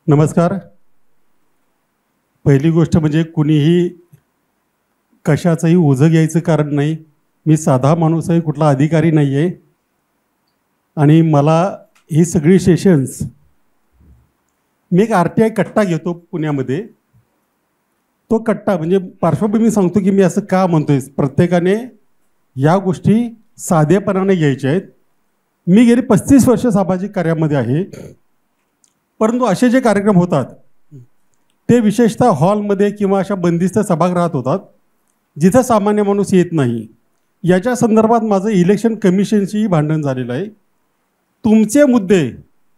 नमस्कार. पहिली गोष्ट म्हणजे कुणीही कशाचंही ओझं घ्यायचं कारण नाही. मी साधा माणूस आहे, कुठला अधिकारी नाही आहे. आणि मला ही सगळी सेशन्स मी एक RTI कट्टा घेतो पुण्यामध्ये. तो कट्टा म्हणजे पार्श्वभूमी सांगतो की मी असं का म्हणतोय. प्रत्येकाने या गोष्टी साधेपणाने घ्यायच्या आहेत. मी गेली 35 वर्ष सामाजिक कार्यामध्ये आहे. परंतु असे जे कार्यक्रम होतात ते विशेषतः हॉलमध्ये किंवा अशा बंदिस्त सभागृहात होतात जिथं सामान्य माणूस येत नाही. याच्या संदर्भात माझं इलेक्शन कमिशनशीही भांडण झालेलं आहे. तुमचे मुद्दे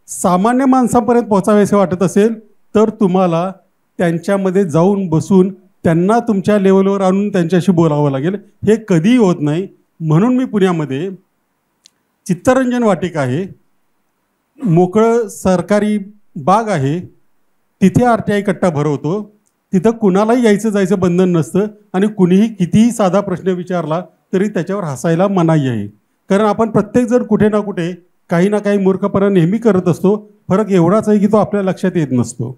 सामान्य माणसांपर्यंत पोहोचावेसे वाटत असेल तर तुम्हाला त्यांच्यामध्ये जाऊन बसून त्यांना तुमच्या लेवलवर आणून त्यांच्याशी बोलावं लागेल. हे कधीही होत नाही. म्हणून मी पुण्यामध्ये चित्तरंजन वाटिका आहे, मोकळं सरकारी बाग आहे, तिथे RTI कट्टा भरवतो. तिथं कुणालाही यायचं जायचं बंधन नसतं आणि कुणीही कितीही साधा प्रश्न विचारला तरी त्याच्यावर हसायला मनाई आहे. कारण आपण प्रत्येकजण कुठे ना कुठे काही ना काही मूर्खपणा नेहमी करत असतो. फरक एवढाच आहे की तो आपल्या लक्षात येत नसतो.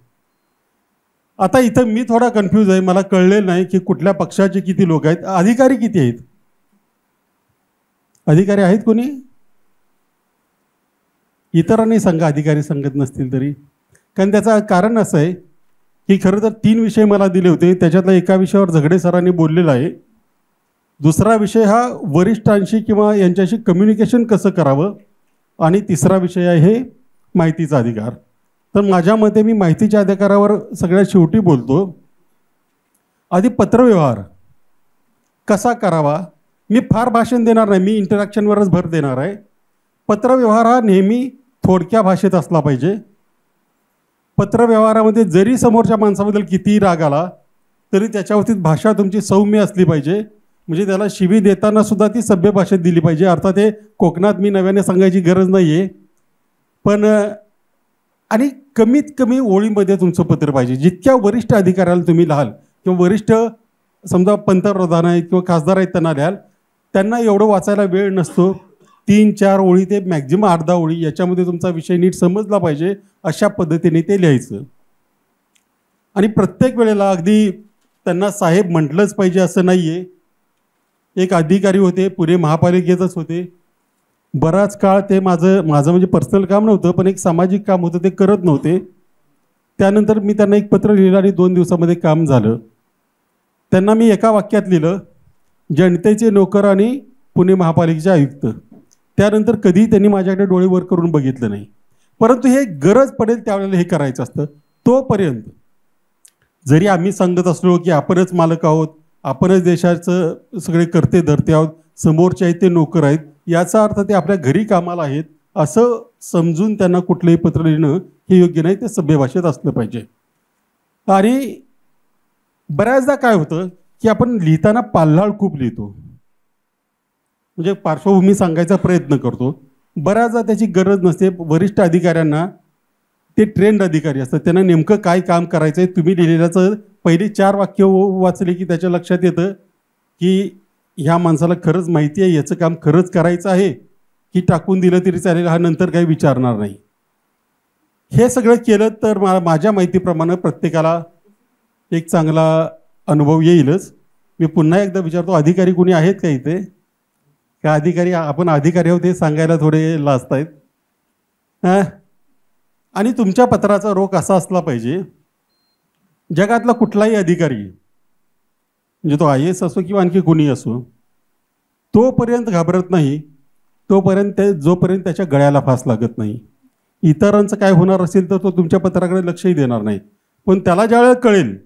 आता इथं मी थोडा कन्फ्यूज आहे. मला कळलेलं नाही की कुठल्या पक्षाचे किती लोक आहेत. अधिकारी किती आहेत? अधिकारी आहेत कोणी? इतरांनी सांगा अधिकारी सांगत नसतील तरी. कारण त्याचं कारण असं आहे की खरं तर 3 विषय मला दिले होते. त्याच्यातला एका विषयावर झगडे सरांनी बोललेला आहे. दुसरा विषय हा वरिष्ठांशी किंवा यांच्याशी कम्युनिकेशन कसं करावं आणि तिसरा विषय आहे माहितीचा अधिकार. तर माझ्या मते मी माहितीच्या अधिकारावर सगळ्यात शेवटी बोलतो. आधी पत्रव्यवहार कसा करावा. मी फार भाषण देणार नाही, मी इंटरॅक्शनवरच भर देणार आहे. पत्रव्यवहार हा नेहमी थोडक्या भाषेत असला पाहिजे. पत्रव्यवहारामध्ये जरी समोरच्या माणसाबद्दल कितीही राग आला तरी त्याच्यावरती भाषा तुमची सौम्य असली पाहिजे. म्हणजे त्याला शिवी देताना सुद्धा ती सभ्य भाषेत दिली पाहिजे. अर्थात हे कोकणात मी नव्याने सांगायची गरज नाही आहे. पण आणि कमीत कमी ओळीमध्ये तुमचं पत्र पाहिजे. जितक्या वरिष्ठ अधिकाऱ्याला तुम्ही लिहाल किंवा वरिष्ठ समजा पंतप्रधान आहेत किंवा खासदार आहेत त्यांना लिहाल, त्यांना एवढं वाचायला वेळ नसतो. 3-4 ओळी ते मॅक्झिमम 8-10 ओळी याच्यामध्ये तुमचा विषय नीट समजला पाहिजे. अशा पद्धतीने ते लिहायचं. आणि प्रत्येक वेळेला अगदी त्यांना साहेब म्हटलंच पाहिजे असं नाही आहे. एक अधिकारी होते, पुणे महापालिकेतच होते. बराच काळ ते माझं म्हणजे पर्सनल काम नव्हतं पण एक सामाजिक काम होतं, ते करत नव्हते. त्यानंतर मी त्यांना एक पत्र लिहिलं आणि 2 दिवसामध्ये काम झालं. त्यांना मी एका वाक्यात लिहिलं, जनतेचे नोकर आणि पुणे महापालिकेचे आयुक्त. त्यानंतर कधीही त्यांनी माझ्याकडे डोळे वर करून बघितलं नाही. परंतु हे गरज पडेल त्यावेळेला हे करायचं असतं. तोपर्यंत जरी आम्ही सांगत असलो की आपणच मालक आहोत, आपणच देशाचं सगळे करते धरते आहोत, समोरचे आहेत ते नोकर आहेत, याचा अर्थ ते आपल्या घरी कामाला आहेत असं समजून त्यांना कुठलंही पत्र लिहिणं हे योग्य नाही. ते सभ्य भाषेत असलं पाहिजे. आणि बऱ्याचदा काय होतं की आपण लिहिताना पाल्हाळ खूप लिहितो. म्हणजे पार्श्वभूमी सांगायचा प्रयत्न करतो. बऱ्याचदा त्याची गरज नसते. वरिष्ठ अधिकाऱ्यांना ते ट्रेंड अधिकारी असतात, त्यांना नेमकं काय काम करायचं आहे. तुम्ही लिहिलेल्याचं पहिली 4 वाक्य वाचले की त्याच्या लक्षात येतं की ह्या माणसाला खरंच माहिती आहे, याचं काम खरंच करायचं आहे की टाकून दिलं तरी चालेल, हा नंतर काही विचारणार नाही. हे सगळं केलं तर माझ्या माहितीप्रमाणे प्रत्येकाला एक चांगला अनुभव येईलच. मी पुन्हा एकदा विचारतो, अधिकारी कोणी आहेत का इथे? का अधिकारी आपण अधिकारी आहोत हे सांगायला थोडे लाजत आहेत. आणि तुमच्या पत्राचा रोख असा असला पाहिजे, जगातला कुठलाही अधिकारी म्हणजे तो IAS असो किंवा आणखी कोणी असो, तोपर्यंत घाबरत नाही तोपर्यंत जोपर्यंत त्याच्या गळ्याला फास लागत नाही. इतरांचं काय होणार असेल तर तो तुमच्या पत्राकडे लक्षही देणार नाही. पण त्याला ज्यावेळेला कळेल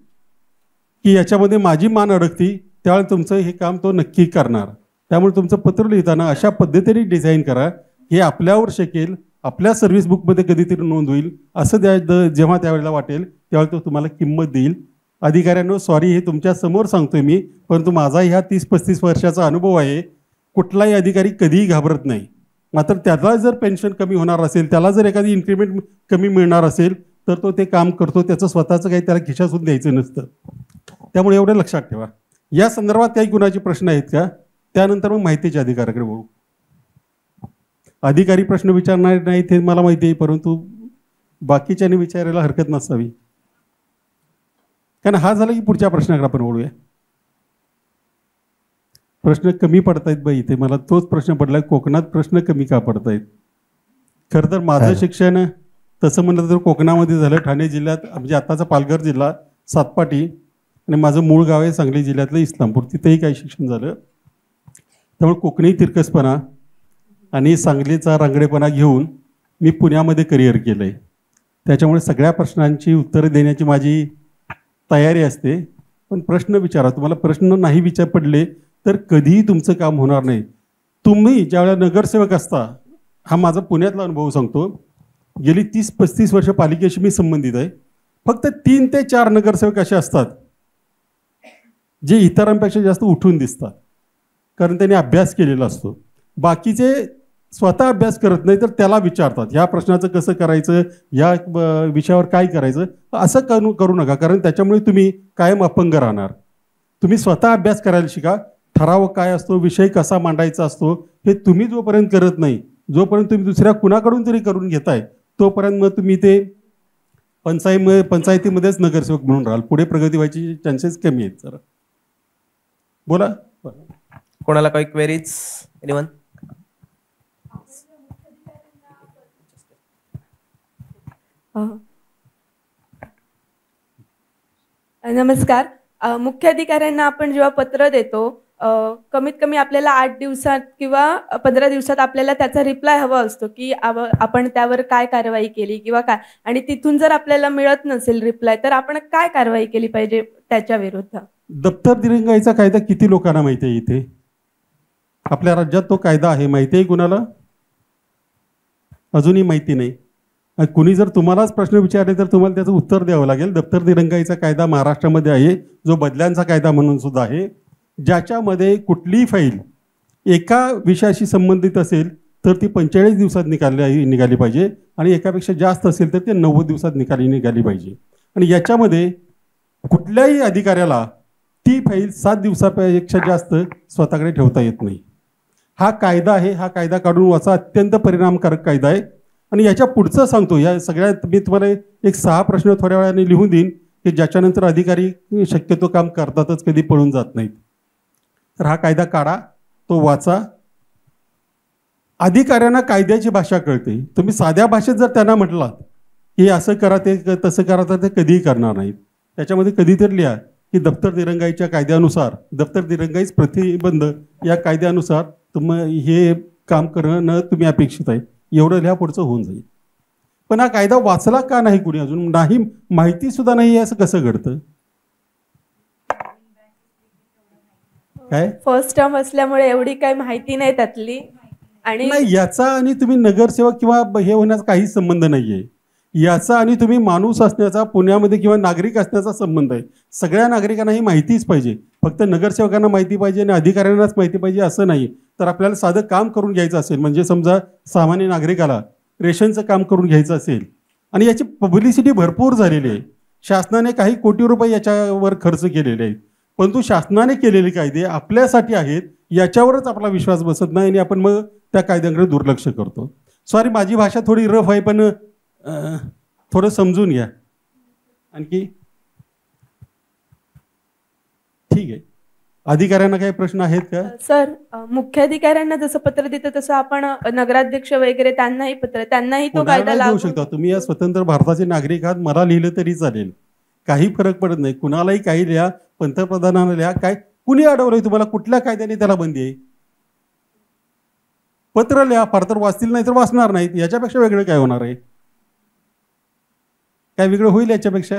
की याच्यामध्ये माझी मान अडकती त्यावेळेला तुमचं हे काम तो नक्की करणार. त्यामुळे तुमचं पत्र लिहिताना अशा पद्धतीने डिझाईन करा हे आपल्यावर शकेल, आपल्या सर्व्हिस बुकमध्ये कधीतरी नोंद होईल असं जेव्हा त्यावेळेला वाटेल त्यावेळेला तो तुम्हाला किंमत देईल. अधिकाऱ्यांनो सॉरी, हे तुमच्या समोर सांगतोय मी, परंतु माझा ह्या 30-35 वर्षाचा अनुभव आहे. कुठलाही अधिकारी कधीही घाबरत नाही. मात्र त्याला जर पेन्शन कमी होणार असेल, त्याला जर एखादी इन्क्रिमेंट कमी मिळणार असेल तर तो ते काम करतो. त्याचं स्वतःचं काही त्याला खिशासून द्यायचं नसतं. त्यामुळे एवढं लक्षात ठेवा. या संदर्भात काही कुणाचे प्रश्न आहेत का? त्यानंतर मग माहितीच्या अधिकाराकडे वळू. अधिकारी प्रश्न विचारणार नाहीत हे मला माहिती आहे, परंतु बाकीच्याने विचारायला हरकत नसावी. कारण हा झाला की पुढच्या प्रश्नाकडे आपण वळूया. प्रश्न कमी पडतायत बाई इथे. मला तोच प्रश्न पडला, कोकणात प्रश्न कमी का पडतायत. खरं तर माझं शिक्षण तसं म्हणलं तर कोकणामध्ये झालं, ठाणे जिल्ह्यात, म्हणजे आत्ताचा पालघर जिल्हा सातपाटी, आणि माझं मूळ गाव आहे सांगली जिल्ह्यातलं इस्लामपूर, तिथेही काही शिक्षण झालं. त्यामुळे कोकणी तिरकसपणा आणि सांगलीचा रांगडेपणा घेऊन मी पुण्यामध्ये करिअर केलं आहे. त्याच्यामुळे सगळ्या प्रश्नांची उत्तरं देण्याची माझी तयारी असते. पण प्रश्न विचारा. तुम्हाला प्रश्न नाही विचार पडले तर कधीही तुमचं काम होणार नाही. तुम्ही ज्यावेळेला नगरसेवक असता, हा माझा पुण्यातला अनुभव सांगतो, गेली 30-35 वर्ष पालिकेशी मी संबंधित आहे. फक्त 3 ते 4 नगरसेवक असे असतात जे इतरांपेक्षा जास्त उठून दिसतात, कारण त्यांनी अभ्यास केलेला असतो. बाकीचे स्वतः अभ्यास करत नाही तर त्याला विचारतात, ह्या प्रश्नाचं कसं करायचं, या विषयावर काय करायचं. असं करू नका, कारण त्याच्यामुळे तुम्ही कायम अपंग राहणार. तुम्ही स्वतः अभ्यास करायला शिका. ठराव काय असतो, विषय कसा मांडायचा असतो, हे तुम्ही जोपर्यंत करत नाही, जोपर्यंत तुम्ही दुसऱ्या कुणाकडून तरी करून घेताय, तोपर्यंत मग तुम्ही ते पंचायतीमध्येच नगरसेवक म्हणून राहाल. पुढे प्रगती व्हायची चान्सेस कमी आहेत. जरा बोला. कोणाला काही क्वेरीज? एनीवन? नमस्कार. मुख्याधिकाऱ्यांना आपण जेव्हा पत्र देतो, कमीत कमी आपल्याला 8 दिवसात किंवा 15 दिवसात आपल्याला त्याचा रिप्लाय हवा असतो की आपण त्यावर काय कारवाई केली किंवा काय, आणि तिथून जर आपल्याला मिळत नसेल रिप्लाय तर आपण काय कारवाई केली पाहिजे त्याच्या विरुद्ध? दप्तर दिरंगाईचा कायदा किती लोकांना माहिती आहे? इथे आपल्या राज्यात तो कायदा आहे, माहिती आहे कुणाला? अजूनही माहिती नाही. कुणी जर तुम्हालाच प्रश्न विचारले तर तुम्हाला त्याचं उत्तर द्यावं लागेल. दप्तर दिरंगाईचा कायदा महाराष्ट्रामध्ये आहे, जो बदल्यांचा कायदा म्हणून सुद्धा आहे, ज्याच्यामध्ये कुठलीही फाईल एका विषयाशी संबंधित असेल तर ती 45 दिवसात निघाली पाहिजे, आणि एकापेक्षा जास्त असेल तर ते 90 दिवसात निघाली पाहिजे. आणि याच्यामध्ये कुठल्याही अधिकाऱ्याला ती फाईल 7 दिवसापेक्षा जास्त स्वतःकडे ठेवता येत नाही. हा कायदा आहे. हा कायदा काढून वाचा. अत्यंत परिणामकारक कायदा आहे. आणि याच्या पुढचं सांगतो, या सगळ्यात मी तुम्हाला एक 6 प्रश्न थोड्या वेळाने लिहून देईन की ज्याच्यानंतर अधिकारी शक्यतो काम करतातच, कधी पळून जात नाहीत. तर हा कायदा काढा, तो वाचा. अधिकाऱ्यांना कायद्याची भाषा कळते. तुम्ही साध्या भाषेत जर त्यांना म्हटलात की असं करा, ते तसं करा, तर ते कधीही करणार नाहीत. त्याच्यामध्ये कधीतरी लिहा की दप्तर दिरंगाईच्या कायद्यानुसार, दप्तर दिरंगाईच प्रतिबंध या कायद्यानुसार हे काम करणं तुम्ही अपेक्षित आहे, एवढं लिहा, पुढचं होऊन जाईल. पण हा कायदा वाचला का नाही कुणी अजून? नाही, माहिती सुद्धा नाही. असं कसं घडतं? काय फर्स्ट टर्म असल्यामुळे एवढी काही माहिती नाही त्यातली. आणि नाही, याचा आणि तुम्ही नगरसेवक किंवा हे होण्याचा काहीच संबंध नाहीये. याचा आणि तुम्ही माणूस असण्याचा, पुण्यामध्ये किंवा नागरिक असण्याचा संबंध आहे. सगळ्या नागरिकांना ही माहितीच पाहिजे. फक्त नगरसेवकांना माहिती पाहिजे आणि अधिकाऱ्यांनाच माहिती पाहिजे असं नाही. तर आपल्याला साधं काम करून घ्यायचं असेल, म्हणजे समजा सामान्य नागरिकाला रेशनचं काम करून घ्यायचं असेल, आणि याची पब्लिसिटी भरपूर झालेली आहे. शासनाने काही कोटी रुपये याच्यावर खर्च केलेले आहेत, परंतु शासनाने केलेले कायदे आपल्यासाठी आहेत याच्यावरच आपला विश्वास बसत नाही, आणि आपण मग त्या कायद्यांकडे दुर्लक्ष करतो. सॉरी, माझी भाषा थोडी रफ आहे, पण थोडं समजून घ्या. आणखी ठीक आहे. अधिकाऱ्यांना काही प्रश्न आहेत का? सर, मुख्याधिकाऱ्यांना जसं पत्र देतं तसं आपण नगराध्यक्ष वगैरे त्यांनाही तो कायदा लागू शकता. तुम्ही या स्वतंत्र भारताचे नागरिक आहात, मला लिहिलं तरी चालेल, काही फरक पडत नाही. कुणालाही काही लिहा, पंतप्रधानांना लिहा, काय कुणी अडवलंय तुम्हाला? कुठल्या कायद्याने त्याला बंदी आहे? पत्र लिहा, फार तर वाचतील नाही तर वाचणार नाहीत. याच्यापेक्षा वेगळं काय होणार आहे? काय वेगळं होईल याच्यापेक्षा?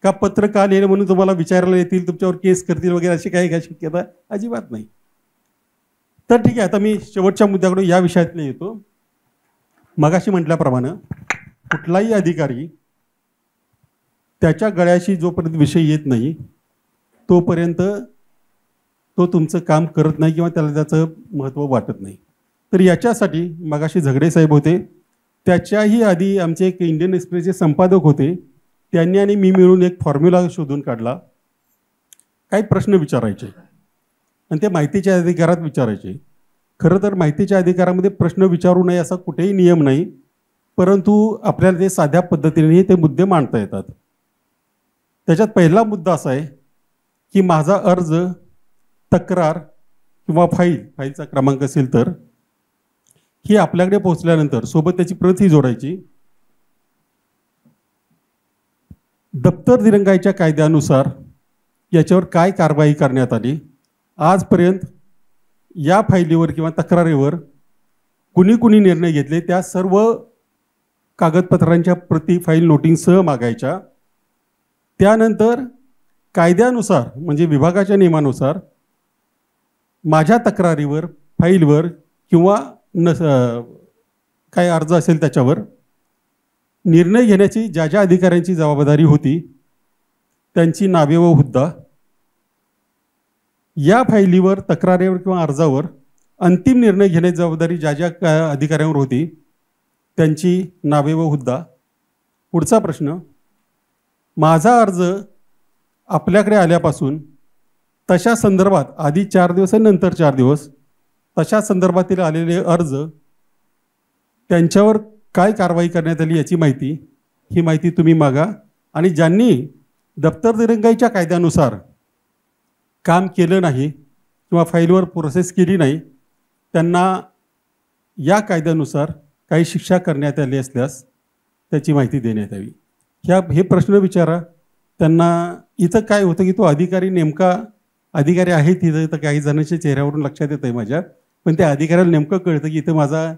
का पत्र का लिहिलं म्हणून तुम्हाला विचारायला येतील, तुमच्यावर केस करतील वगैरे, अशी काही शक्यता अजिबात नाही. तर ठीक आहे, आता मी शेवटच्या मुद्द्याकडे या विषयातले येतो. मगाशी म्हटल्याप्रमाणे कुठलाही अधिकारी त्याच्या गळ्याशी जोपर्यंत विषय येत नाही तोपर्यंत तो तुमचं काम करत नाही किंवा त्याला त्याचं महत्त्व वाटत नाही. तर याच्यासाठी मगाशी झगडे साहेब होते, त्याच्याही आधी आमचे एक इंडियन एक्सप्रेसचे संपादक होते, त्यांनी आणि मी मिळून एक फॉर्म्युला शोधून काढला. काही प्रश्न विचारायचे आणि ते माहितीच्या अधिकारात विचारायचे. खरं तर माहितीच्या अधिकारामध्ये प्रश्न विचारू नये असा कुठेही नियम नाही. परंतु आपल्याला ते साध्या पद्धतीने ते मुद्दे मांडता येतात. त्याच्यात पहिला मुद्दा असा आहे की माझा अर्ज, तक्रार किंवा फाईलचा क्रमांक असेल तर ही आपल्याकडे पोहोचल्यानंतर सोबत त्याची प्रत ही जोडायची. दप्तर दिरंगाईच्या कायद्यानुसार याच्यावर काय कारवाई करण्यात आली, आजपर्यंत या फायलीवर किंवा तक्रारीवर कुणी कुणी निर्णय घेतले, त्या सर्व कागदपत्रांच्या प्रती फाईल नोटिंगसह मागायच्या. त्यानंतर कायद्यानुसार म्हणजे विभागाच्या नियमानुसार माझ्या तक्रारीवर, फाईलवर किंवा काय अर्ज असेल त्याच्यावर निर्णय घेण्याची ज्या ज्या अधिकाऱ्यांची जबाबदारी होती त्यांची नावे व हुद्दा, या फायलीवर, तक्रारीवर किंवा अर्जावर अंतिम निर्णय घेण्याची जबाबदारी ज्या ज्या अधिकाऱ्यांवर होती त्यांची नावे व हुद्दा. पुढचा प्रश्न, माझा अर्ज आपल्याकडे आल्यापासून तशा संदर्भात आधी 4 दिवस आणि नंतर 4 दिवस तशा संदर्भातील आलेले अर्ज, त्यांच्यावर काय कारवाई करण्यात आली याची माहिती, ही माहिती तुम्ही मागा. आणि ज्यांनी दप्तर दिरंगाईच्या कायद्यानुसार काम केलं नाही किंवा फाईलवर प्रोसेस केली नाही त्यांना या कायद्यानुसार काही शिक्षा करण्यात आली असल्यास त्याची माहिती देण्यात यावी. हे प्रश्न विचारा त्यांना. इथं काय होतं की तो अधिकारी नेमका अधिकारी आहे तिथं, तर काही जणांच्या चेहऱ्यावरून लक्षात येतं आहे माझ्या, पण त्या अधिकाऱ्याला नेमकं कळतं की इथं माझा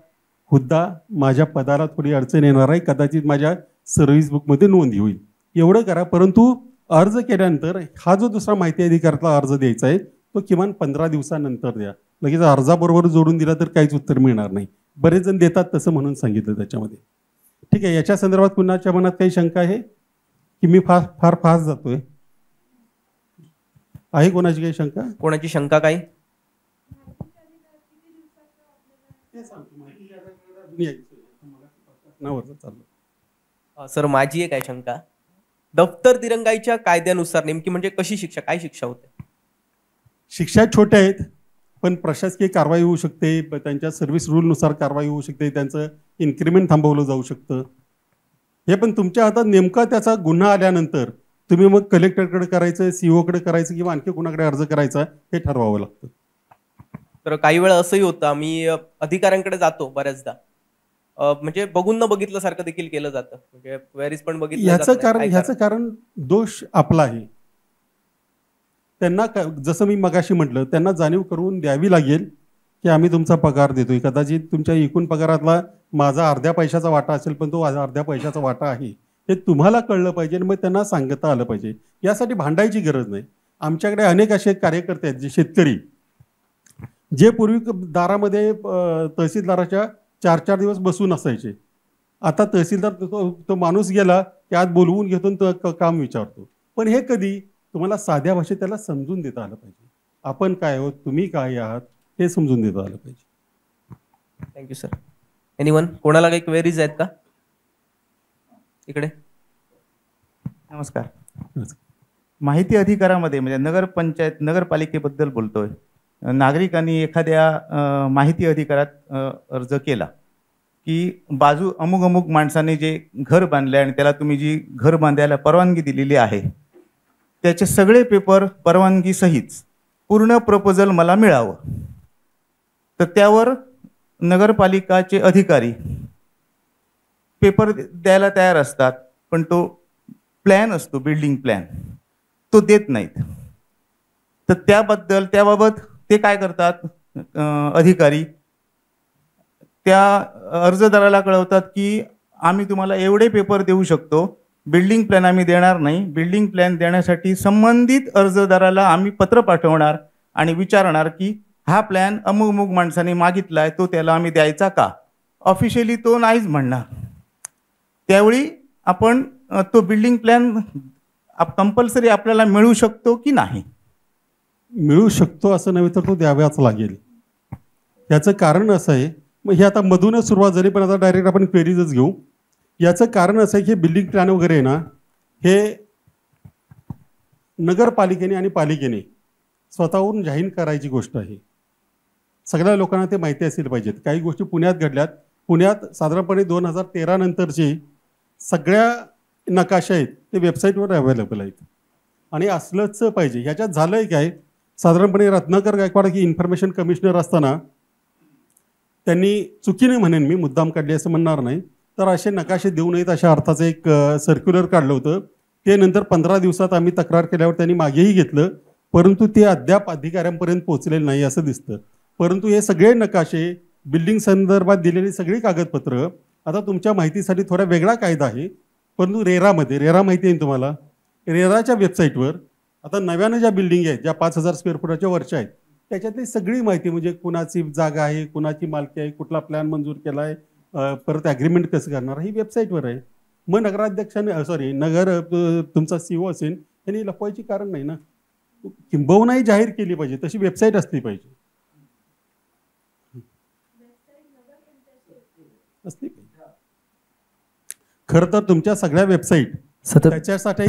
हुद्दा, माझ्या पदाला थोडी अडचण येणार आहे, कदाचित माझ्या सर्व्हिस बुकमध्ये नोंद होईल, एवढं करा. परंतु अर्ज केल्यानंतर हा जो दुसरा माहिती अधिकारातला अर्ज द्यायचा आहे तो किमान 15 दिवसानंतर द्या. लगेच अर्जाबरोबर जोडून दिला तर काहीच उत्तर मिळणार नाही. बरेच जण देतात तसं म्हणून सांगितलं त्याच्यामध्ये. ठीक आहे, याच्या संदर्भात कुणाच्या मनात काही शंका आहे की मी फार फास्ट जातोय? आहे कोणाची काही शंका? कोणाची शंका काही? सर माझी आहे काय शंका, दप्तर दिरंगाईच्या कायद्यानुसार नेमकी म्हणजे कशी शिक्षा, काय शिक्षा होते? शिक्षा छोट्या आहेत पण प्रशासकीय कारवाई होऊ शकते, त्यांच्या सर्व्हिस रूलनुसार कारवाई होऊ शकते, त्यांचं इन्क्रिमेंट थांबवलं जाऊ शकतं. हे पण तुमच्या हातात नेमका त्याचा गुन्हा आल्यानंतर तुम्ही मग कलेक्टरकडे करायचं, सीओकडे करायचं किंवा आणखी कुणाकडे अर्ज करायचा हे ठरवावं लागतं. तर काही वेळा असंही होतं, आम्ही अधिकाऱ्यांकडे जातो बऱ्याचदा, म्हणजे बघून न बघितल्यासारखं देखील केलं जातं, म्हणजे क्वेरीज पण बघितलं. ह्याचं कारण दोष आपला आहे. त्यांना जसं मी मगाशी म्हटलं, त्यांना जाणीव करून द्यावी लागेल की आम्ही तुमचा पगार देतोय, कदाचित तुमच्या एकूण पगारातला माझा अर्ध्या पैशाचा वाटा असेल पण तो अर्ध्या पैशाचा वाटा आहे, हे तुम्हाला कळलं पाहिजे आणि मग त्यांना सांगता आलं पाहिजे. यासाठी भांडायची गरज नाही. आमच्याकडे अनेक असे कार्यकर्ते आहेत जे शेतकरी, जे पूर्वी दारामध्ये तहसीलदाराच्या 4-4 दिवस बसून असायचे, आता तहसीलदार तो माणूस गेला की आज बोलवून घेतो तो काम विचारतो. पण हे कधी तुम्हाला साध्या भाषेत त्याला समजून देता आलं पाहिजे. आपण काय आहोत, तुम्ही काय आहात हे समजून देता आलं पाहिजे. Thank you sir. एनीवन, कोणाला काही क्वेरीज आहेत का? इकडे. नमस्कार. माहिती अधिकारामध्ये म्हणजे नगरपंचायत, नगरपालिकेबद्दल बोलतोय. नागरिकांनी एखाद्या माहिती अधिकारात अर्ज केला की बाजू अमुक माणसाने जे घर बांधले आणि त्याला तुम्ही जी घर बांधायला परवानगी दिलेली आहे त्याचे सगळे पेपर परवानगी सहित पूर्ण प्रपोजल मला मिळावं, तर त्यावर नगरपालिकाचे अधिकारी पेपर द्यायला तयार असतात पण तो प्लॅन असतो, बिल्डिंग प्लॅन, तो देत नाहीत. तर त्याबाबत ते काय करतात अधिकारी, त्या अर्जदाराला कळवतात की आम्ही तुम्हाला एवढे पेपर देऊ शकतो, बिल्डिंग प्लॅन आम्ही देणार नाही. बिल्डिंग प्लॅन देण्यासाठी संबंधित अर्जदाराला आम्ही पत्र पाठवणार आणि विचारणार की हा प्लॅन अमुक माणसाने मागितलाय, तो त्याला आम्ही द्यायचा का? ऑफिशियली तो नाहीच म्हणणार. त्यावेळी आपण तो बिल्डिंग प्लॅन कंपल्सरी आपल्याला मिळू शकतो की नाही? मिळू शकतो असं नव्हे तर तो द्यावाच लागेल. याचं कारण असं आहे, मग हे आता मधूनच सुरुवात झाली पण आता डायरेक्ट आपण क्वेरीजच घेऊ. याचं कारण असं आहे की बिल्डिंग प्लॅन वगैरे ना हे नगरपालिकेने आणि पालिकेने स्वतःहून जाहीर करायची गोष्ट आहे. सगळ्या लोकांना ते माहिती असली पाहिजेत. काही गोष्टी पुण्यात घडल्यात, पुण्यात साधारणपणे 2013 नंतरचे सगळ्या नकाशा आहेत ते वेबसाईटवर अवेलेबल आहेत आणि असलंच पाहिजे. ह्याच्यात झालं आहे काय, साधारणपणे रत्नाकर गायकवाड की इन्फॉर्मेशन कमिशनर असताना त्यांनी चुकीने म्हणेन मी, मुद्दाम काढले असं म्हणणार नाही, तर असे नकाशे देऊ नयेत अशा अर्थाचं एक सर्क्युलर काढलं होतं. ते नंतर 15 दिवसात आम्ही तक्रार केल्यावर त्यांनी मागेही घेतलं, परंतु ते अद्याप अधिकाऱ्यांपर्यंत पोहोचलेलं नाही असं दिसतं. परंतु हे सगळे नकाशे, बिल्डिंग संदर्भात दिलेली सगळी कागदपत्र, आता तुमच्या माहितीसाठी थोडा वेगळा कायदा आहे, परंतु रेरा माहिती आहे तुम्हाला, रेराच्या वेबसाईटवर आता नव्यानं ज्या बिल्डिंग आहेत, ज्या 5000 स्क्वेअर फुटाच्या वरच्या आहेत, त्याच्यातली सगळी माहिती, म्हणजे कुणाची जागा आहे, कुणाची मालकी आहे, कुठला प्लॅन मंजूर केला आहे, परत ॲग्रीमेंट कसं करणार, ही वेबसाईटवर आहे. मग नगराध्यक्षाने तुमचा CEO असेल त्यांनी लपवायची कारण नाही ना, किंबहुनाही जाहीर केली पाहिजे, तशी वेबसाईट असली पाहिजे. खरं तर तुमच्या सगळ्या वेबसाईट त्याच्यासाठी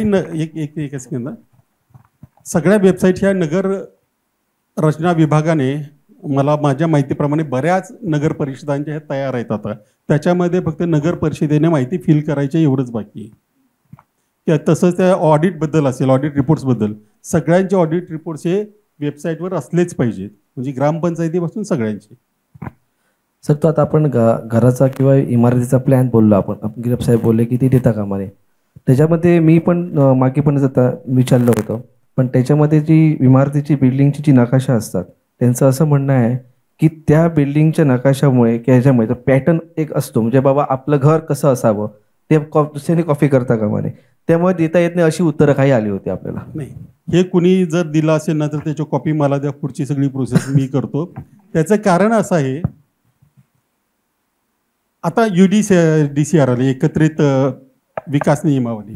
एक सेकंद, सगळ्या वेबसाईट ह्या नगर रचना विभागाने, मला माझ्या माहितीप्रमाणे बऱ्याच नगर परिषदांच्या ह्या तयार आहेत आता, त्याच्यामध्ये फक्त नगर परिषदेने माहिती फिल करायची एवढंच बाकी आहे. तसंच त्या ऑडिटबद्दल असेल, ऑडिट रिपोर्ट्सबद्दल, सगळ्यांचे ऑडिट रिपोर्ट्स हे वेबसाईटवर असलेच पाहिजेत, म्हणजे ग्रामपंचायतीपासून सगळ्यांचे. सर, तो आता आपण घराचा किंवा इमारतीचा प्लॅन बोललो, आपण गिरप साहेब बोलले की ते देता कामा नये. त्याच्यामध्ये मी पण मागे पण आता विचारलं होतं, पण त्याच्यामध्ये जी इमारतीची बिल्डिंगची जी नकाशा असतात त्यांचं असं म्हणणं आहे की त्या बिल्डिंगच्या नकाशामुळे की ह्याच्यामुळे पॅटर्न एक असतो, म्हणजे बाबा आपलं घर कसं असावं ते दुसऱ्याने कॉपी करता कामा नये, त्यामुळे देता येत नाही अशी उत्तरं काही आली होती आपल्याला. नाही, हे कुणी जर दिलं असेल ना तर त्याची कॉपी मला द्या, पुढची सगळी प्रोसेस मी करतो. त्याचं कारण असं आहे, आता UDCR आले, एकत्रित विकास नियमावली,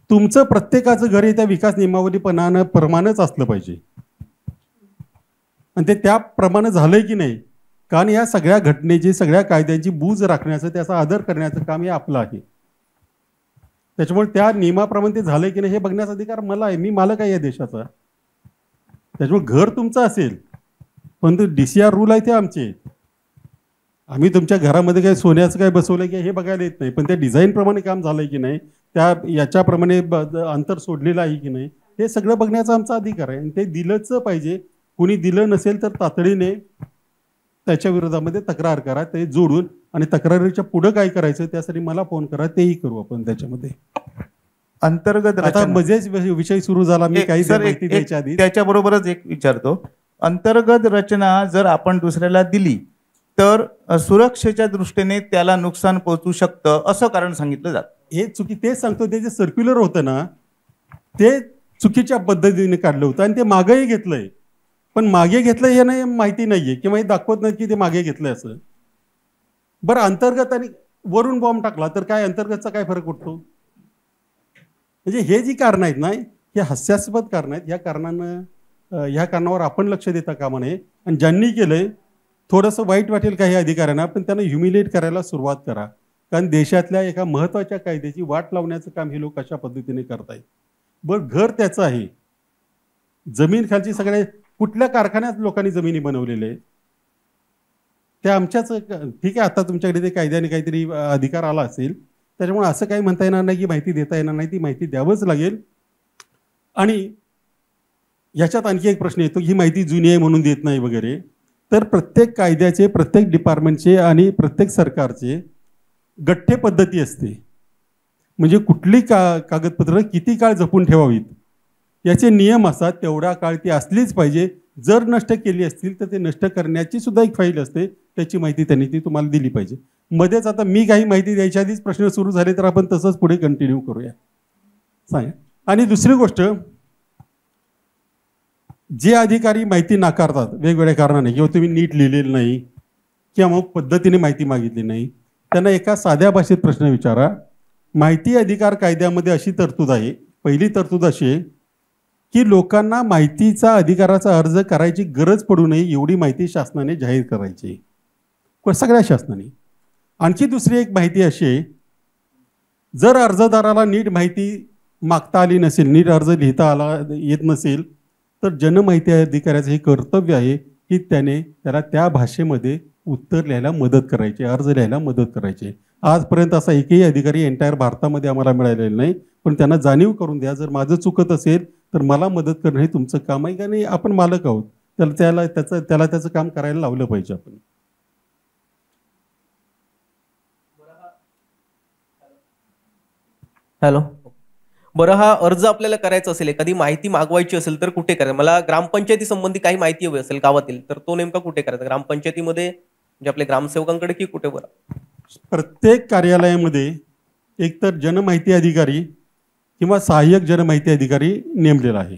तुमचं प्रत्येकाचं घर हे त्या विकास नियमावली प्रमाणेच असलं पाहिजे, आणि ते त्याप्रमाणे झालंय की नाही, कारण या सगळ्या घटनेची, सगळ्या कायद्यांची बूज राखण्याचं, त्याचा आदर करण्याचं काम हे आपलं आहे. त्याच्यामुळे त्या नियमाप्रमाणे ते झालंय की नाही हे बघण्याचा अधिकार मला आहे, मी मालक आहे या देशाचा. त्याच्यामुळे घर तुमचं असेल, पण DCR रूल आहे ते आमचे. आम्ही तुमच्या घरामध्ये काय सोन्याचं काय बसवलंय की हे बघायला येत नाही, पण त्या डिझाईनप्रमाणे काम झालंय की नाही, त्या याच्याप्रमाणे अंतर सोडलेलं आहे की नाही, हे सगळं बघण्याचा आमचा अधिकार आहे, आणि ते दिलंच पाहिजे. कुणी दिलं नसेल तर तातडीने त्याच्या विरोधामध्ये तक्रार करा, ते जोडून, आणि तक्रारीच्या पुढं काय करायचं त्यासाठी मला फोन करा, तेही करू आपण त्याच्यामध्ये. अंतर्गत आता मजेच विषय सुरू झाला, मी काही माहिती द्यायच्या आधी त्याच्याबरोबरच एक विचारतो, अंतर्गत रचना जर आपण दुसऱ्याला दिली तर सुरक्षेच्या दृष्टीने त्याला नुकसान पोहोचू शकतं असं कारण सांगितलं जातं. हे तेच सांगतो, ते जे सर्क्युलर होतं ना ते चुकीच्या पद्धतीने काढलं होतं, आणि ते मागेही घेतलंय, पण मागे घेतलं हे नाही माहिती नाहीये किंवा हे दाखवत नाही की ते मागे घेतलंय असं. बरं, अंतर्गत आणि वरून बॉम्ब टाकला तर काय अंतर्गतचा काय फरक उठतो? म्हणजे हे जी कारणं आहेत ना, हे हास्यास्पद कारणं आहेत. ह्या कारणावर आपण लक्ष देता कामा नये, आणि ज्यांनी केलंय थोडंसं वाईट वाटेल काही अधिकाऱ्यांना, पण त्यांना ह्युमिलेट करायला सुरुवात करा, कारण देशातल्या एका महत्त्वाच्या कायद्याची वाट लावण्याचं काम हे लोक अशा पद्धतीने करतायत. बरं, घर त्याचं आहे, जमीन खालची सगळे कुठल्या कारखान्यात लोकांनी जमिनी बनवलेल्या आहेत त्या आमच्याच, ठीक आहे, आता तुमच्याकडे ते कायद्याने काहीतरी अधिकार आला असेल, त्याच्यामुळे असं काही म्हणता येणार नाही की माहिती देता येणार नाही, ती माहिती द्यावंच लागेल. आणि याच्यात आणखी एक प्रश्न येतो, ही माहिती जुनी आहे म्हणून देत नाही वगैरे. तर प्रत्येक कायद्याचे, प्रत्येक डिपार्टमेंटचे आणि प्रत्येक सरकारचे गठ्ठे पद्धती असते, म्हणजे कुठली कागदपत्र किती काळ जपून ठेवावीत याचे नियम असतात, तेवढा काळ ती असलीच पाहिजे. जर नष्ट केली असतील तर ते नष्ट करण्याची सुद्धा एक फाईल असते, त्याची माहिती त्यांनी ती तुम्हाला दिली पाहिजे. मध्येच आता मी काही माहिती द्यायच्या आधीच प्रश्न सुरू झाले तर आपण तसंच पुढे कंटिन्यू करूया, सांगा. आणि दुसरी गोष्ट, जे अधिकारी माहिती नाकारतात वेगवेगळ्या कारणाने, किंवा तुम्ही नीट लिहिलेलं नाही किंवा मग पद्धतीने माहिती मागितली नाही, त्यांना एका साध्या भाषेत प्रश्न विचारा. माहिती अधिकार कायद्यामध्ये अशी तरतूद आहे, पहिली तरतूद अशी आहे की लोकांना माहितीचा अधिकाराचा अर्ज करायची गरज पडू नये एवढी माहिती शासनाने जाहीर करायची, सगळ्या शासनाने. आणखी दुसरी एक माहिती अशी आहे, जर अर्जदाराला नीट माहिती मागता आली नसेल, नीट अर्ज लिहिता येत नसेल, तर जनमाहिती अधिकाऱ्याचं हे कर्तव्य आहे की त्याला त्या भाषेमध्ये उत्तर लिहायला मदत करायची, अर्ज लिहायला मदत करायची. आजपर्यंत असा एकही अधिकारी एंटायर भारतामध्ये आम्हाला मिळालेला नाही. पण त्यांना जाणीव करून द्या, जर माझं चुकत असेल तर मला मदत करणं हे तुमचं काम आहे का नाही. आपण मालक आहोत, त्याला त्याचं काम करायला लावलं पाहिजे आपण. हॅलो. बरं, हा अर्ज आपल्याला करायचा असेल, एखादी माहिती मागवायची असेल तर कुठे करायचं? मला ग्रामपंचायती संबंधी काही माहिती हवी असेल गावातील, तर तो नेमका कुठे करायचा? ग्रामपंचायतीमध्ये म्हणजे आपल्या ग्रामसेवकांकडे की कुठे? बरं, प्रत्येक कार्यालयामध्ये एकतर जनमाहिती अधिकारी किंवा सहाय्यक जनमाहिती अधिकारी नेमलेला आहे.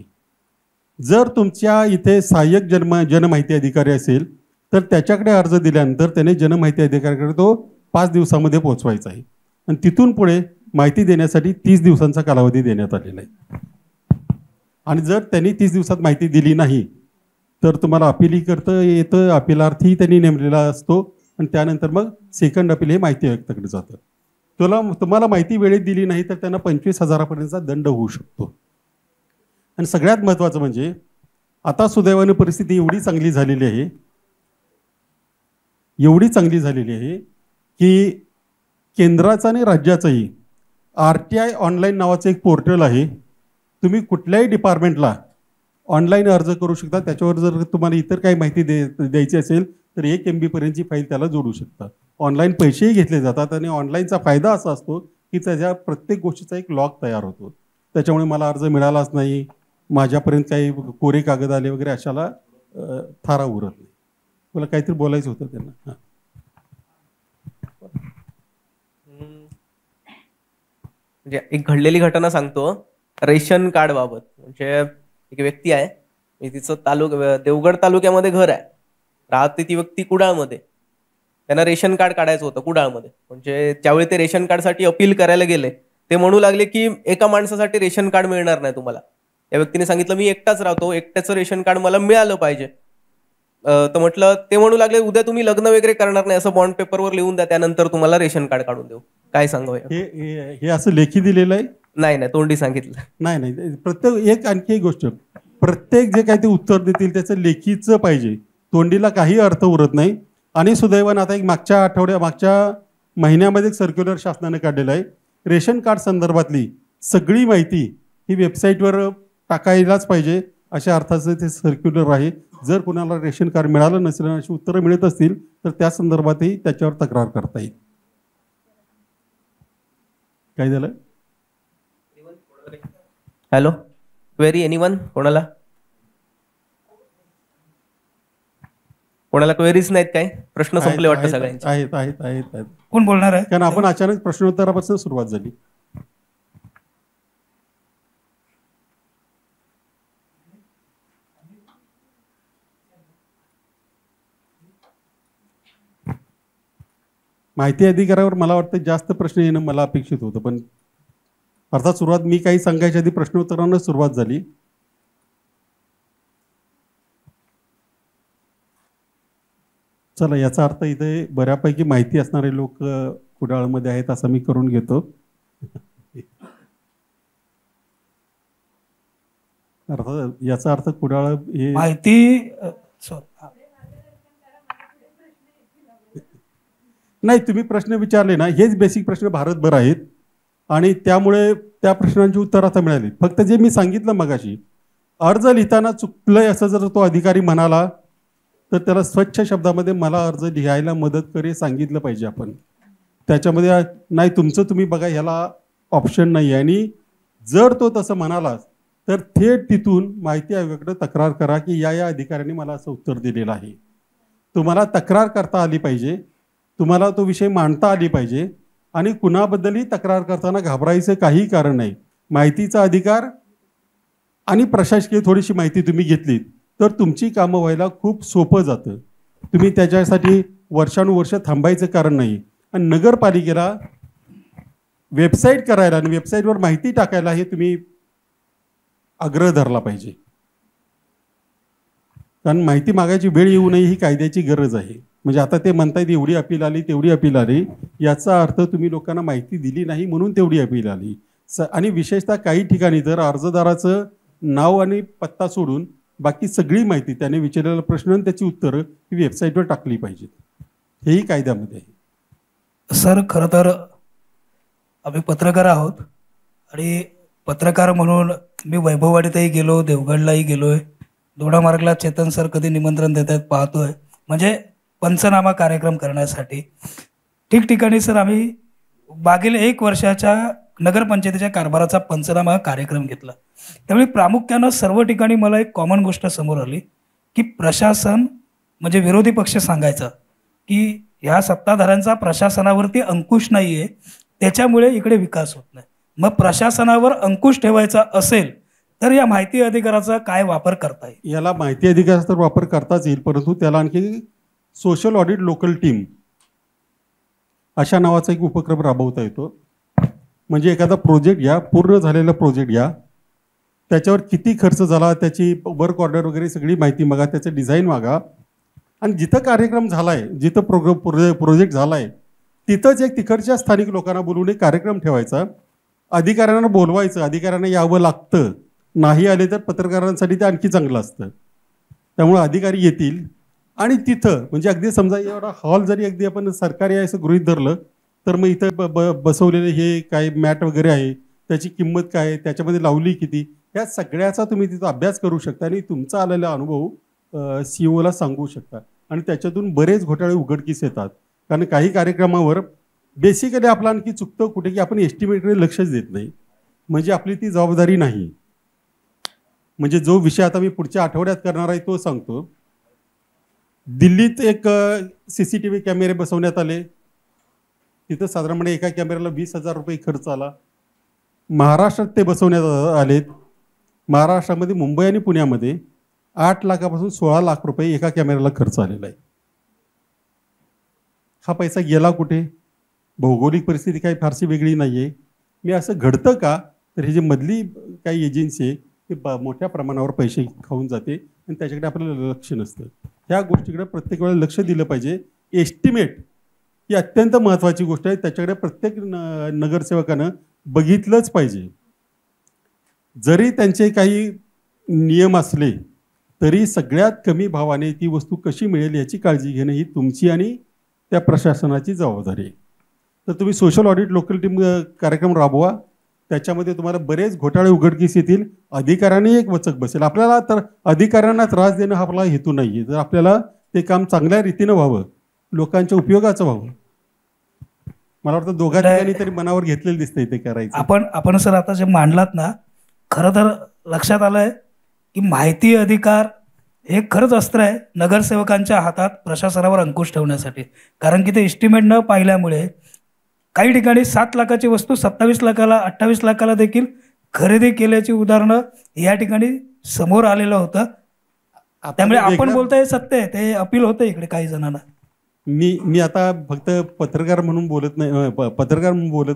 जर तुमच्या इथे सहाय्यक जनमाहिती अधिकारी असेल तर त्याच्याकडे अर्ज दिल्यानंतर त्याने जनमाहिती अधिकाऱ्याकडे तो 5 दिवसामध्ये पोहोचवायचा आहे. आणि तिथून पुढे माहिती देण्यासाठी 30 दिवसांचा कालावधी देण्यात आलेला आहे. आणि जर त्यांनी 30 दिवसात माहिती दिली नाही तर तुम्हाला अपीलही करता येतं, अपिलार्थी त्यांनी नेमलेला असतो. आणि त्यानंतर मग सेकंड अपील हे माहिती आयुक्ताकडे जातं. तुम्हाला माहिती वेळेत दिली नाही तर त्यांना 25,000पर्यंतचा दंड होऊ शकतो. आणि सगळ्यात महत्त्वाचं म्हणजे आता सुदैवाने परिस्थिती एवढी चांगली झालेली आहे की केंद्राचं आणि राज्याचंही RTI ऑनलाईन नावाचं एक पोर्टल आहे. तुम्ही कुठल्याही डिपार्टमेंटला ऑनलाईन अर्ज करू शकता. त्याच्यावर जर तुम्हाला इतर काही माहिती द्यायची असेल तर 1 MB पर्यंतची फाईल त्याला जोडू शकता. ऑनलाईन पैसेही घेतले जातात. आणि ऑनलाईनचा फायदा असा असतो की त्याच्या प्रत्येक गोष्टीचा एक लॉग तयार होतो. त्याच्यामुळे मला अर्ज मिळालाच नाही, माझ्यापर्यंत काही कोरे कागद आले वगैरे अशाला थारा उरत नाही. मला काहीतरी बोलायचं होतं त्यांना. हां, म्हणजे एक घडलेली घटना सांगतो. रेशन कार्ड बाबत, म्हणजे एक व्यक्ती आहे, तिचं देवगड तालुक्यामध्ये घर आहे, राहते ती व्यक्ती कुडाळमध्ये. त्यांना रेशन कार्ड काढायचं होतं कुडाळमध्ये. म्हणजे ज्यावेळी ते रेशन कार्डसाठी अपील करायला गेले ते म्हणू लागले की एका माणसासाठी रेशन कार्ड मिळणार नाही तुम्हाला. त्या व्यक्तीने सांगितलं मी एकटाच राहतो, एकट्याचं रेशन कार्ड मला मिळालं पाहिजे. तर म्हटलं, ते म्हणू लागले उद्या तुम्ही लग्न वगैरे करणार नाही असं बॉन्ड पेपरवर लिहून द्या, त्यानंतर तुम्हाला रेशन कार्ड काढून देऊ. काय सांगावं? हे असं लेखी दिलेलं आहे? नाही, तोंडी सांगितलं. नाही. प्रत्येक आणखी एक गोष्ट, प्रत्येक जे काही ते उत्तर देतील त्याचं लेखीचं पाहिजे. तोंडीला काही अर्थ उरत नाही. आणि सुदैवानं आता एक मागच्या महिन्यामध्ये एक सर्क्युलर शासनाने काढलेलं आहे. रेशन कार्ड संदर्भातली सगळी माहिती ही वेबसाईटवर टाकायलाच पाहिजे अशा अर्थाचं ते सर्क्युलर आहे. जर कुणाला रेशन कार्ड मिळालं नसेल अशी उत्तरं मिळत असतील तर त्या संदर्भातही त्याच्यावर तक्रार करता येईल. काय झालं? Hello, query anyone? कोणाला क्वेरीज नाहीत? काय प्रश्न संपले वाटतं सगळ्यांचे? आहेत. कोण बोलणार आहे? कारण आपण अचानक प्रश्नोत्तरापासून सुरुवात झाली. माहिती अधिकारावर मला वाटतं जास्त प्रश्न येणं मला अपेक्षित होतं. पण अर्थात सुरुवात मी काही सांगायच्या आधी प्रश्नोत्तरांना सुरुवात झाली. चला, याचा अर्थ इथे बऱ्यापैकी माहिती असणारे लोक कुडाळमध्ये आहेत असं मी करून घेतो. अर्थात याचा अर्थ कुडाळ हे माहिती नाही, तुम्ही प्रश्न विचारले ना, हेच बेसिक प्रश्न भारतभर आहेत. आणि त्यामुळे त्या प्रश्नांची उत्तर आता मिळाली. फक्त जे मी सांगितलं मगाशी, अर्ज लिहिताना चुकलंय असं जर तो अधिकारी म्हणाला तर त्याला स्वच्छ शब्दामध्ये मला अर्ज लिहायला मदत करे सांगितलं पाहिजे आपण. त्याच्यामध्ये नाही तुमचं तुम्ही बघा, ह्याला ऑप्शन नाही आहे. आणि जर तो तसं म्हणाला तर थेट तिथून माहिती आयोगाकडे तक्रार करा की या अधिकाऱ्यांनी मला असं उत्तर दिलेलं आहे. तुम्हाला तक्रार करता आली पाहिजे, तुम्हाला तो विषय मांडता आली पाहिजे. आणि कुणाबद्दलही तक्रार करताना घाबरायचं काही कारण नाही. माहितीचा अधिकार आणि प्रशासकीय थोडीशी माहिती तुम्ही घेतलीत तर तुमची कामं व्हायला खूप सोपं जातं. तुम्ही त्याच्यासाठी वर्षानुवर्ष थांबायचं कारण नाही. आणि नगरपालिकेला वेबसाईट करायला आणि वेबसाईटवर माहिती टाकायला हे तुम्ही आग्रह धरला पाहिजे. कारण माहिती मागायची वेळ येऊ नये ही कायद्याची गरज आहे. म्हणजे आता ते म्हणतायत एवढी अपील आली तेवढी अपील आली, याचा अर्थ तुम्ही लोकांना माहिती दिली नाही म्हणून तेवढी अपील आली. आणि विशेषतः काही ठिकाणी तर अर्जदाराचं नाव आणि पत्ता सोडून बाकी सगळी माहिती, त्याने विचारलेला प्रश्न आणि त्याची उत्तरं ही वेबसाईटवर टाकली पाहिजेत. हेही कायद्यामध्ये आहे. सर खरं तर आम्ही पत्रकार आहोत आणि पत्रकार म्हणून मी वैभववाडीतही गेलो, देवगडलाही गेलोय, दोडामार्गला चेतन सर कधी निमंत्रण देत आहेत पाहतोय, म्हणजे पंचनामा कार्यक्रम करण्यासाठी ठिकठिकाणी. सर आम्ही मागील 1 वर्षाच्या नगरपंचायतीच्या कारभाराचा पंचनामा कार्यक्रम घेतला. त्यामुळे प्रामुख्यानं सर्व ठिकाणी मला एक कॉमन गोष्ट समोर आली की प्रशासन म्हणजे विरोधी पक्ष सांगायचा की ह्या सत्ताधाऱ्यांचा प्रशासनावरती अंकुश नाही आहे, त्याच्यामुळे इकडे विकास होत नाही. मग प्रशासनावर अंकुश ठेवायचा असेल तर या माहिती अधिकाराचा काय वापर करता येईल? याला माहिती अधिकाराचा तर वापर करताच येईल, परंतु त्याला आणखी सोशल ऑडिट लोकल टीम अशा नावाचा एक उपक्रम राबवता येतो. म्हणजे एखादा प्रोजेक्ट घ्या, पूर्ण झालेला प्रोजेक्ट घ्या, त्याच्यावर किती खर्च झाला, त्याची वर्क ऑर्डर वगैरे सगळी माहिती मागा, त्याचं डिझाईन मागा, आणि जिथं कार्यक्रम झाला आहे, जिथं प्रोजेक्ट झाला आहे तिथंच एक तिकडच्या स्थानिक लोकांना बोलवून एक कार्यक्रम ठेवायचा, अधिकाऱ्यांना बोलवायचं, अधिकाऱ्यांना यावं लागतं, नाही आले तर पत्रकारांसाठी ते आणखी चांगलं असतं. त्यामुळे अधिकारी येतील आणि तिथं म्हणजे अगदी समजा एवढा हॉल जरी अगदी आपण सरकारी आहे असं गृहीत धरलं तर मग इथं बसवलेले हे काय मॅट वगैरे आहे, त्याची किंमत काय आहे, त्याच्यामध्ये लावली किती, या सगळ्याचा तुम्ही तिथं अभ्यास करू शकता आणि तुमचा आलेला अनुभव CEO ला सांगू शकता. आणि त्याच्यातून बरेच घोटाळे उघडकीस येतात. कारण काही कार्यक्रमावर बेसिकली आपलं आणखी चुकतं कुठे की आपण एस्टिमेटकडे लक्षच देत नाही, म्हणजे आपली ती जबाबदारी नाही. म्हणजे जो विषय आता मी पुढच्या आठवड्यात करणार आहे तो सांगतो. दिल्लीत एक CCTV कॅमेरे बसवण्यात आले, तिथं साधारणपणे एका कॅमेऱ्याला 20,000 रुपये खर्च आला. महाराष्ट्रात ते बसवण्यात आलेत. महाराष्ट्रामध्ये मुंबई आणि पुण्यामध्ये 8 लाखापासून 16 लाख रुपये एका कॅमेऱ्याला खर्च आलेला आहे. हा पैसा गेला कुठे? भौगोलिक परिस्थिती काही फारशी वेगळी नाही आहे. मी असं घडतं का तर ही जी मधली काही एजन्सी आहे ती मोठ्या प्रमाणावर पैसे खाऊन जाते आणि त्याच्याकडे आपल्याला लक्ष नसतं. ह्या गोष्टीकडे प्रत्येक वेळेला लक्ष दिलं पाहिजे. एस्टिमेट ही अत्यंत महत्त्वाची गोष्ट आहे, त्याच्याकडे प्रत्येक नगरसेवकानं बघितलंच पाहिजे. जरी त्यांचे काही नियम असले तरी सगळ्यात कमी भावाने ती वस्तू कशी मिळेल याची काळजी घेणं ही तुमची आणि त्या प्रशासनाची जबाबदारी आहे. तर तुम्ही सोशल ऑडिट लोकल टीम कार्यक्रम राबवा, त्याच्यामध्ये तुम्हाला बरेच घोटाळे उघडकीस येतील. अधिकाऱ्यांनी एक वचक बसेल. आपल्याला तर अधिकाऱ्यांना त्रास देणं हा आपला हेतू नाही आहे. जर आपल्याला ते काम चांगल्या रीतीनं व्हावं, लोकांच्या उपयोगाचं व्हावं, मला वाटतं दोघा ठिकाणी तरी मनावर घेतलेलं दिसतंय ते करायचं. आपण सर आता जे मांडलात ना, खरं तर लक्षात आलंय की माहिती अधिकार हे खरंच अस्त्र आहे नगरसेवकांच्या हातात प्रशासनावर अंकुश ठेवण्यासाठी. कारण की ते एस्टिमेट न पाहिल्यामुळे काही ठिकाणी 7 लाखाची वस्तू 27 लाखाला 28 लाखाला देखील खरेदी केल्याची उदाहरणं या ठिकाणी समोर आलेलं होतं. त्यामुळे आपण बोलतोय सत्य आहे, ते अपील होतं इकडे काही जणांना. मी आता फक्त पत्रकार म्हणून बोलत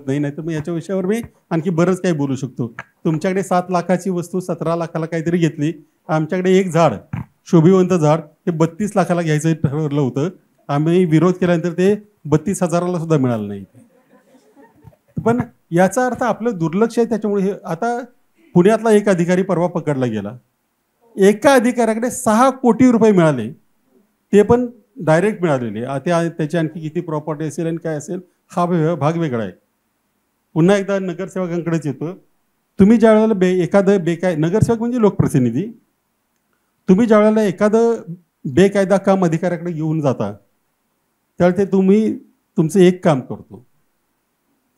नाही, नाहीतर मग याच्या विषयावर मी आणखी बरंच काही बोलू शकतो. तुमच्याकडे 7 लाखाची वस्तू 17 लाखाला काहीतरी घेतली, आमच्याकडे एक झाड शोभिवंत झाड हे 32 लाखाला घ्यायचं ठरवलं होतं. आम्ही विरोध केल्यानंतर ते 32,000ला सुद्धा मिळालं नाही. पण याचा अर्थ आपलं दुर्लक्ष आहे. त्याच्यामुळे हे आता पुण्यातला एक अधिकारी परवा पकडला गेला, एका अधिकाऱ्याकडे 6 कोटी रुपये मिळाले, ते पण डायरेक्ट मिळालेले. त्याची आणखी किती प्रॉपर्टी असेल आणि काय असेल हा भाग वेगळा आहे. पुन्हा एकदा नगरसेवकांकडेच येतो. तुम्ही ज्या वेळेला एखादं नगरसेवक म्हणजे लोकप्रतिनिधी, तुम्ही ज्या वेळेला एखादं बेकायदा काम अधिकाऱ्याकडे घेऊन जाता त्यावेळेला ते तुमचं एक काम करतो.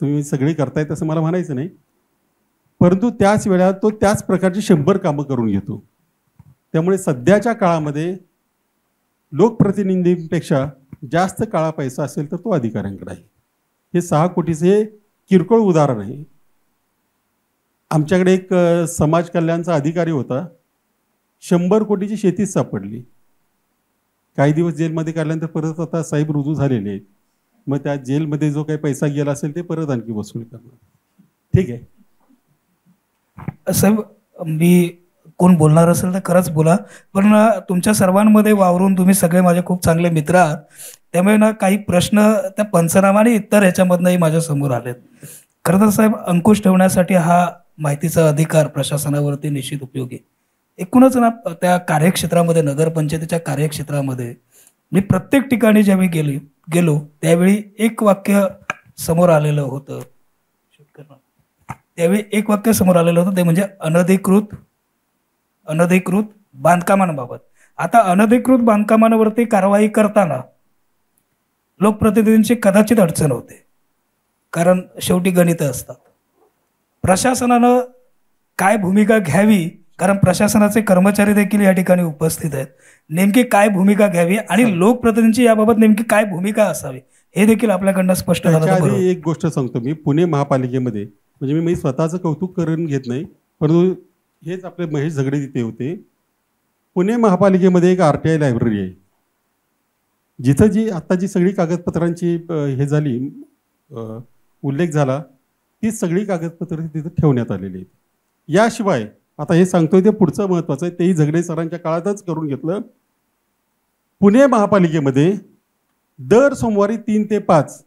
तुम्ही सगळी करताय तसं मला म्हणायचं नाही, परंतु त्याच वेळा तो त्याच प्रकारची 100 कामं करून घेतो. त्यामुळे सध्याच्या काळामध्ये लोकप्रतिनिधींपेक्षा जास्त काळा पैसा असेल तर तो अधिकाऱ्यांकडे आहे. हे 6 कोटीचे किरकोळ उदाहरण आहे. आमच्याकडे एक समाज कल्याणचा अधिकारी होता, 100 कोटीची शेतीच सापडली. काही दिवस जेलमध्ये काढल्यानंतर परत आता साहेब रुजू झालेले आहेत. मग त्या जेलमध्ये जो काही पैसा गेला असेल ते परत आणखी वसूल करणार. ठीक आहे साहेब, मी कोण बोलणार असेल तर खरंच बोला, पण तुमच्या सर्वांमध्ये वावरून तुम्ही सगळे माझे खूप चांगले मित्र आहात. त्यामुळे ना काही प्रश्न त्या पंचनामा आणि इतर ह्याच्यामधनंही माझ्या समोर आलेत. खरं तर साहेब, अंकुश ठेवण्यासाठी हा माहितीचा अधिकार प्रशासनावरती निश्चित उपयोगी. एकूणच ना त्या कार्यक्षेत्रामध्ये, नगरपंचायतीच्या कार्यक्षेत्रामध्ये मी प्रत्येक ठिकाणी ज्यावेळी गेलो त्यावेळी एक वाक्य समोर आलेलं होतं. त्यावेळी एक वाक्य समोर आलेलं होतं, ते म्हणजे अनधिकृत बांधकामांबाबत. आता अनधिकृत बांधकामांवरती कारवाई करताना लोकप्रतिनिधींची कदाचित अडचण होते, कारण शेवटी गणित असतात. प्रशासनानं काय भूमिका घ्यावी, कारण प्रशासनाचे कर्मचारी देखील या ठिकाणी उपस्थित आहेत, नेमकी काय भूमिका घ्यावी आणि लोकप्रतिनिधींची याबाबत नेमकी काय भूमिका असावी हे देखील आपल्याकडनं स्पष्ट झालं. त्याच्या आधी एक गोष्ट सांगतो मी. पुणे महापालिकेमध्ये, म्हणजे मी स्वतःचं कौतुक करून घेत नाही, परंतु हेच आपले महेश झगडे तिथे होते. पुणे महापालिकेमध्ये एक RTI लायब्ररी आहे, जिथं जी आत्ताची सगळी कागदपत्रांची हे झाली उल्लेख झाला, ती सगळी कागदपत्र तिथं ठेवण्यात आलेली आहेत. याशिवाय आता हे सांगतोय ते पुढचं महत्त्वाचं आहे, तेही झगडे सरांच्या काळातच करून घेतलं. पुणे महापालिकेमध्ये दर सोमवारी 3 ते 5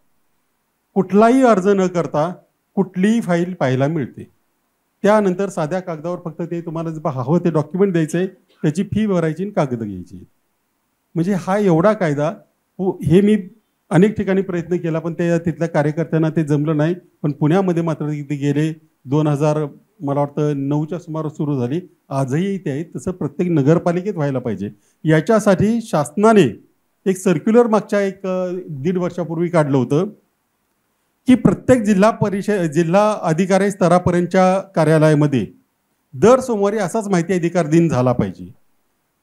कुठलाही अर्ज न करता कुठलीही फाईल पाहायला मिळते. त्यानंतर साध्या कागदावर फक्त ते तुम्हाला जे हवं ते डॉक्युमेंट द्यायचं आहे, त्याची फी भरायची आणि कागद घ्यायची. म्हणजे हा एवढा कायदा, हे मी अनेक ठिकाणी प्रयत्न केला पण ते तिथल्या कार्यकर्त्यांना ते जमलं नाही. पण पुण्यामध्ये मात्र तिथे गेले 2000 मला वाटतं 9च्या सुमारास सुरू झाली, आजही ते आहे. तसं प्रत्येक नगरपालिकेत व्हायला पाहिजे. याच्यासाठी शासनाने एक सर्क्युलर मागच्या 1.5 वर्षापूर्वी काढलं होतं की प्रत्येक जिल्हा अधिकारी स्तरापर्यंतच्या कार्यालयामध्ये दर सोमवारी असाच माहिती अधिकार दिन झाला पाहिजे.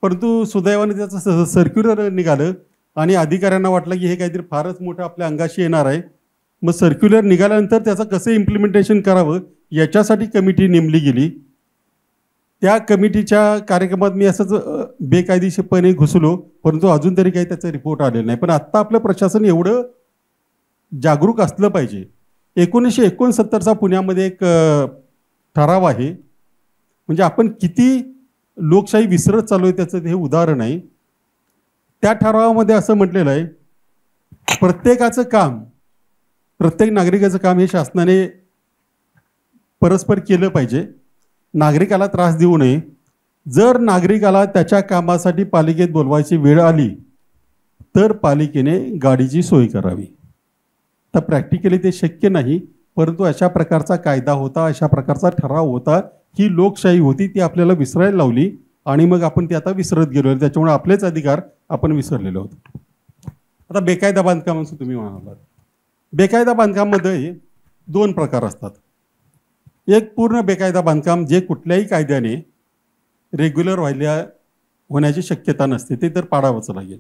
परंतु सुदैवाने त्याचं सर्क्युलर निघालं आणि अधिकाऱ्यांना वाटलं की हे काहीतरी फारच मोठं आपल्या अंगाशी येणार आहे. मग सर्क्युलर निघाल्यानंतर त्याचं कसं इम्प्लिमेंटेशन करावं याच्यासाठी कमिटी नेमली गेली. त्या कमिटीच्या कार्यक्रमात मी असंच बेकायदेशीरपणे घुसलो, परंतु अजून तरी काही त्याचा रिपोर्ट आलेला नाही. पण आत्ता आपलं प्रशासन एवढं जागरूक असलं पाहिजे. 1969चा पुण्यामध्ये एक ठराव आहे, म्हणजे आपण किती लोकशाही विसरत चालू आहे त्याचं हे उदाहरण आहे. त्या ठरावामध्ये असं म्हटलेलं आहे, प्रत्येकाचं काम, प्रत्येक नागरिकाचं काम हे शासनाने परस्पर केलं पाहिजे. नागरिकाला त्रास देऊ नये. जर नागरिकाला त्याच्या कामासाठी पालिकेत बोलवायची वेळ आली तर पालिकेने गाडीची सोय करावी. तर प्रॅक्टिकली ते शक्य नाही, परंतु अशा प्रकारचा कायदा होता, अशा प्रकारचा ठराव होता, ही लोकशाही होती, ती आपल्याला विसरायला लावली आणि मग आपण ती आता विसरत गेलो. त्याच्यामुळे आपलेच अधिकार आपण विसरलेलो होतो. आता बेकायदा बांधकामांचं तुम्ही म्हणालात, बेकायदा बांधकामामध्ये 2 प्रकार असतात. एक पूर्ण बेकायदा बांधकाम जे कुठल्याही कायद्याने रेग्युलर होण्याची शक्यता नसते, ते तर पाडावंच लागेल.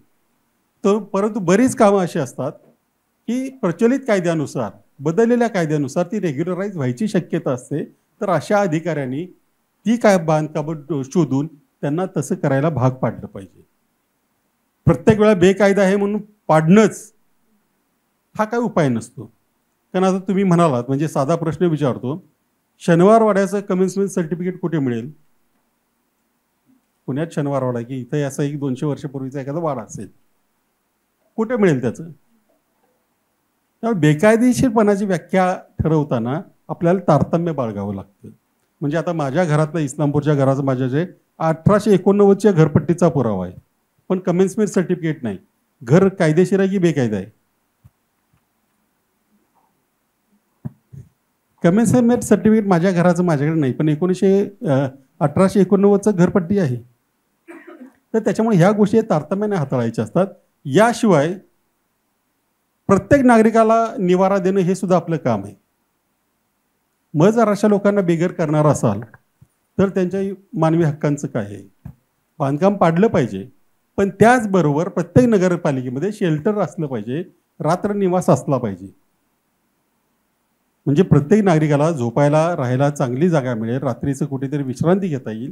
तर परंतु बरीच कामं अशी असतात की प्रचलित कायद्यानुसार, बदललेल्या कायद्यानुसार ती रेग्युलराईज व्हायची शक्यता असते. तर अशा अधिकाऱ्यांनी ती काय बांधकामं शोधून त्यांना तसं करायला भाग पाडलं पाहिजे. प्रत्येक वेळा बेकायदा आहे म्हणून पाडणंच हा काय उपाय नसतो. कारण आता तुम्ही म्हणालात, म्हणजे साधा प्रश्न विचारतो, शनिवारवाड्याचं कमेन्समेंट सर्टिफिकेट कुठे मिळेल? पुण्यात शनिवारवाडा की इथं असं 100-200 वर्षापूर्वीचा एखादा वाडा असेल, कुठे मिळेल त्याचं? त्यामुळे बेकायदेशीरपणाची व्याख्या ठरवताना आपल्याला तारतम्य बाळगावं लागतं. म्हणजे आता माझ्या घरातलं, इस्लामपूरच्या घराचं माझ्या जे 1889च्या घरपट्टीचा पुरावा आहे, पण कमेन्समेंट सर्टिफिकेट नाही. घर कायदेशीर आहे की बेकायदा आहे? कमेन्समेंट सर्टिफिकेट माझ्या घराचं माझ्याकडे नाही, पण 1889चं घरपट्टी आहे. तर त्याच्यामुळे ह्या गोष्टी तारतम्याने हाताळायच्या असतात. याशिवाय प्रत्येक नागरिकाला निवारा देणं हे सुद्धा आपलं काम आहे. मग जर अशा लोकांना बेघर करणार असाल तर त्यांच्या मानवी हक्कांचं काय आहे? बांधकाम पाडलं पाहिजे, पण त्याचबरोबर प्रत्येक नगरपालिकेमध्ये शेल्टर असलं पाहिजे, रात्र निवास असला पाहिजे. म्हणजे प्रत्येक नागरिकाला झोपायला, राहायला चांगली जागा मिळेल, रात्रीचं कुठेतरी विश्रांती घेता येईल.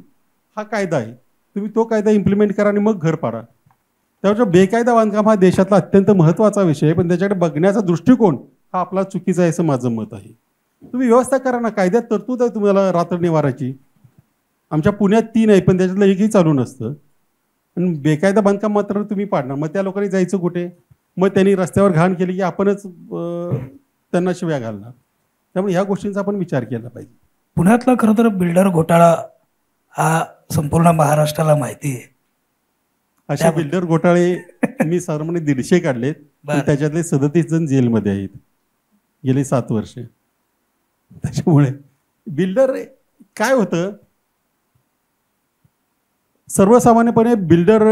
हा कायदा आहे. तुम्ही तो कायदा इम्प्लिमेंट करा आणि मग घर पाडा. त्यामुळे बेकायदा बांधकाम हा देशातला अत्यंत महत्त्वाचा विषय आहे, पण त्याच्याकडे बघण्याचा दृष्टिकोन हा आपला चुकीचा आहे असं माझं मत आहे. तुम्ही व्यवस्था करा ना, कायद्यात तरतूद आहे तुम्हाला रात्र निवाराची. आमच्या पुण्यात 3 आहे, पण त्याच्यातलं एकही चालू नसतं. आणि बेकायदा बांधकाम मात्र तुम्ही पाडणार. मग त्या लोकांनी जायचं कुठे? मग त्यांनी रस्त्यावर घाण केली की आपणच त्यांना शिव्या घालणार. त्यामुळे ह्या गोष्टींचा आपण विचार केला पाहिजे. पुण्यातला खरं तर बिल्डर घोटाळा हा संपूर्ण महाराष्ट्राला माहिती आहे. अशा बिल्डर घोटाळे मी साधारणपणे 150 काढलेत. बरं. त्याच्यातले 37 जण जेलमध्ये आहेत गेली 7 वर्ष. त्याच्यामुळे बिल्डर काय होतं, सर्वसामान्यपणे बिल्डर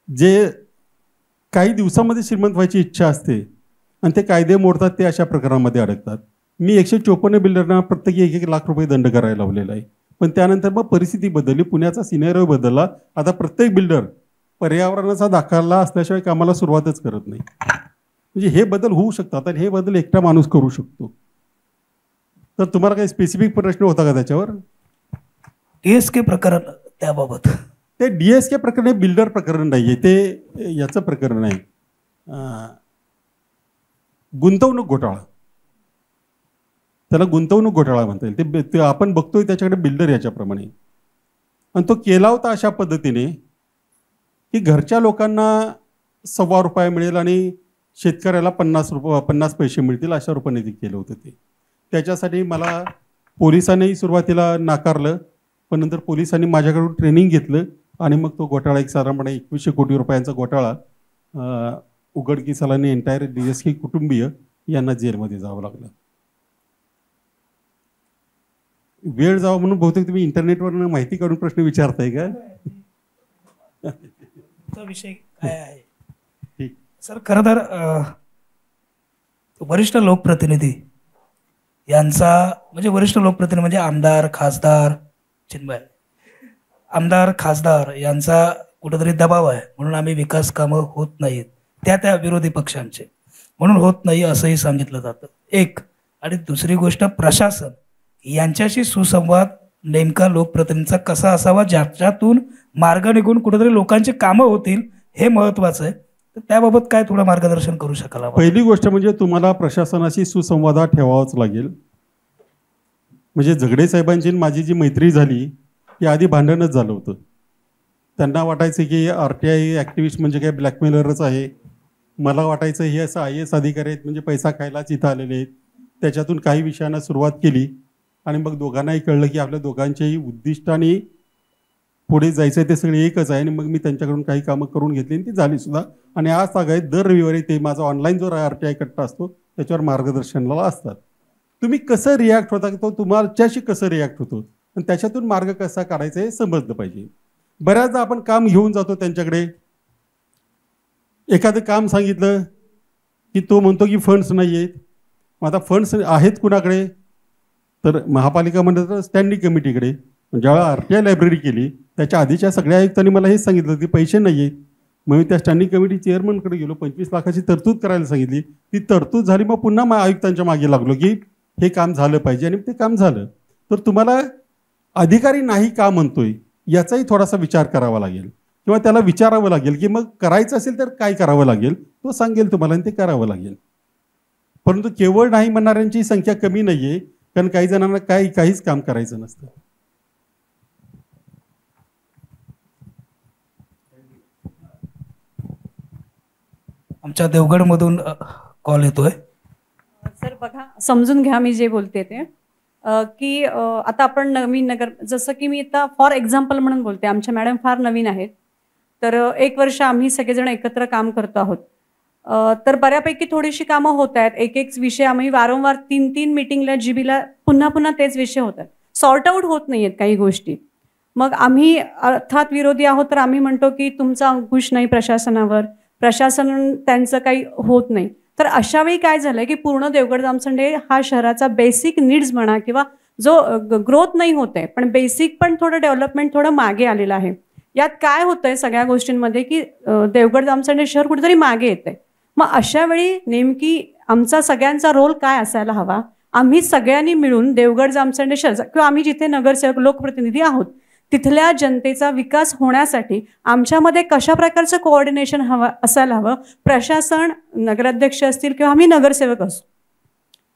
जे काही दिवसामध्ये श्रीमंत व्हायची इच्छा असते आणि ते कायदे मोडतात, ते अशा प्रकारामध्ये अडकतात. मी 154 बिल्डरना प्रत्येकी 1-1 लाख रुपये दंड करायला लावलेला आहे. पण त्यानंतर मग परिस्थिती बदलली, पुण्याचा सिनेरिओ बदलला. आता प्रत्येक बिल्डर पर्यावरणाचा दाखला असल्याशिवाय कामाला सुरुवातच करत नाही. म्हणजे हे बदल होऊ शकतात आणि हे बदल एकटा माणूस करू शकतो. तर तुम्हाला काही स्पेसिफिक प्रश्न होता का त्याच्यावर? DSK प्रकरण त्याबाबत. ते DSK प्रकरण हे बिल्डर प्रकरण नाही आहे, ते याचं प्रकरण आहे, गुंतवणूक घोटाळा. त्याला गुंतवणूक घोटाळा म्हणता येईल. ते आपण बघतोय त्याच्याकडे बिल्डर याच्याप्रमाणे. आणि तो केला होता अशा पद्धतीने की घरच्या लोकांना ₹1.25 मिळेल आणि शेतकऱ्याला 50 पैसे मिळतील अशा रूपाने ते केलं होतं. ते त्याच्यासाठी मला पोलिसांनीही सुरुवातीला नाकारलं, पण नंतर पोलिसांनी माझ्याकडून ट्रेनिंग घेतलं आणि मग तो घोटाळा एक साधारणपणे 2100 कोटी रुपयांचा घोटाळा उघडकीस आला आणि एंटायर DSK कुटुंबीय यांना जेलमध्ये जावं लागलं. वेळ जावा म्हणून बहुतेक तुम्ही इंटरनेटवर माहिती काढून प्रश्न विचारताय का? विषय काय आहे ठीक सर, खरं तर वरिष्ठ लोकप्रतिनिधी यांचा म्हणजे वरिष्ठ लोकप्रतिनिधी म्हणजे आमदार, खासदार, चिन्मय आमदार, खासदार यांचा कुठेतरी दबाव आहे म्हणून आम्ही विकास कामं होत नाहीत, त्या विरोधी पक्षांचे म्हणून होत नाही असंही सांगितलं जातं. एक. आणि दुसरी गोष्ट, प्रशासन यांच्याशी सुसंवाद नेमका लोकप्रतिनिधींचा कसा असावा ज्याच्यातून मार्ग निघून कुठेतरी लोकांची कामं होतील, हे महत्त्वाचं आहे. तर त्याबाबत काय थोडं मार्गदर्शन करू शकाल? पहिली गोष्ट म्हणजे तुम्हाला प्रशासनाशी सुसंवाद ठेवावाच लागेल. म्हणजे झगडे साहेबांची माझी जी मैत्री झाली ती आधी भांडणच झालं होतं. त्यांना वाटायचं की RTI ॲक्टिव्हिस्ट म्हणजे काय ब्लॅकमेलरच आहे. मला वाटायचं हे असं IAS अधिकारी आहेत म्हणजे पैसा खायलाच इथं आलेले आहेत. त्याच्यातून काही विषयांना सुरुवात केली आणि मग दोघांनाही कळलं की आपल्या दोघांच्याही उद्दिष्ट आणि पुढे जायचं ते सगळे एकच आहे. आणि मग मी त्यांच्याकडून काही कामं करून घेतली आणि ती झाली सुद्धा. आणि आज तागायत दर रविवारी ते माझा ऑनलाईन जो RTI कट्टा असतो त्याच्यावर मार्गदर्शनाला असतात. तुम्ही कसं रिॲक्ट होता, तो तुमच्याशी कसं रिॲक्ट होतो आणि त्याच्यातून मार्ग कसा काढायचा हे समजलं पाहिजे. बऱ्याचदा आपण काम घेऊन जातो त्यांच्याकडे, एखादं काम सांगितलं की तो म्हणतो की फंड्स नाही आहेत. मग आता फंड्स आहेत कुणाकडे, तर महापालिका म्हणत तर स्टँडिंग कमिटीकडे. ज्यावेळेला RTI लायब्ररी केली त्याच्या आधीच्या सगळ्या आयुक्तांनी मला हेच सांगितलं की पैसे नाही आहेत. मग मी त्या स्टँडिंग कमिटी चेअरमनकडे गेलो, 25 लाखाची तरतूद करायला सांगितली. ती तरतूद झाली, मग पुन्हा आयुक्तांच्या मागे लागलो की हे काम झालं पाहिजे आणि ते काम झालं. तर तुम्हाला अधिकारी नाही का म्हणतोय याचाही थोडासा विचार करावा लागेल किंवा त्याला विचारावं लागेल की मग करायचं असेल तर काय करावं लागेल, तो सांगेल तुम्हाला आणि ते करावं लागेल. परंतु केवळ नाही म्हणणाऱ्यांची संख्या कमी नाही आहे, कारण काही जणांना काहीच काम करायचं नसतं. आमच्या देवगडमधून कॉल येतोय. सर बघा, समजून घ्या मी जे बोलते ते की आता आपण नवीन नगर, जसं की मी आता फॉर एक्झाम्पल म्हणून बोलते, आमच्या मॅडम फार नवीन आहेत. तर 1 वर्ष आम्ही सगळेजण एकत्र काम करतो आहोत. तर बऱ्यापैकी थोडीशी कामं होत आहेत. एक विषय आम्ही वारंवार 3 मिटिंगला GB पुन्हा तेच विषय होतात, सॉर्ट आऊट होत नाही आहेत काही गोष्टी. मग आम्ही अर्थात विरोधी आहोत, तर आम्ही म्हणतो की तुमचा अंकुश नाही प्रशासनावर, प्रशासन त्यांचं काही होत नाही. तर अशा वेळी काय झालंय की पूर्ण देवगड जामसंडे हा शहराचा बेसिक नीड्स म्हणा किंवा जो ग्रोथ नाही होत आहे, पण बेसिक पण थोडं डेव्हलपमेंट थोडं मागे आलेलं आहे. यात काय होतंय सगळ्या गोष्टींमध्ये की देवगड जामसंडे शहर कुठेतरी मागे येत आहे. मग अशा वेळी नेमकी आमचा सगळ्यांचा रोल काय असायला हवा? आम्ही सगळ्यांनी मिळून देवगड जामसंडे शहर किंवा आम्ही जिथे नगरसेवक लोकप्रतिनिधी आहोत तिथल्या जनतेचा विकास होण्यासाठी आमच्यामध्ये कशा प्रकारचं कोऑर्डिनेशन असायला हवं? प्रशासन, नगराध्यक्ष असतील किंवा आम्ही नगरसेवक असू,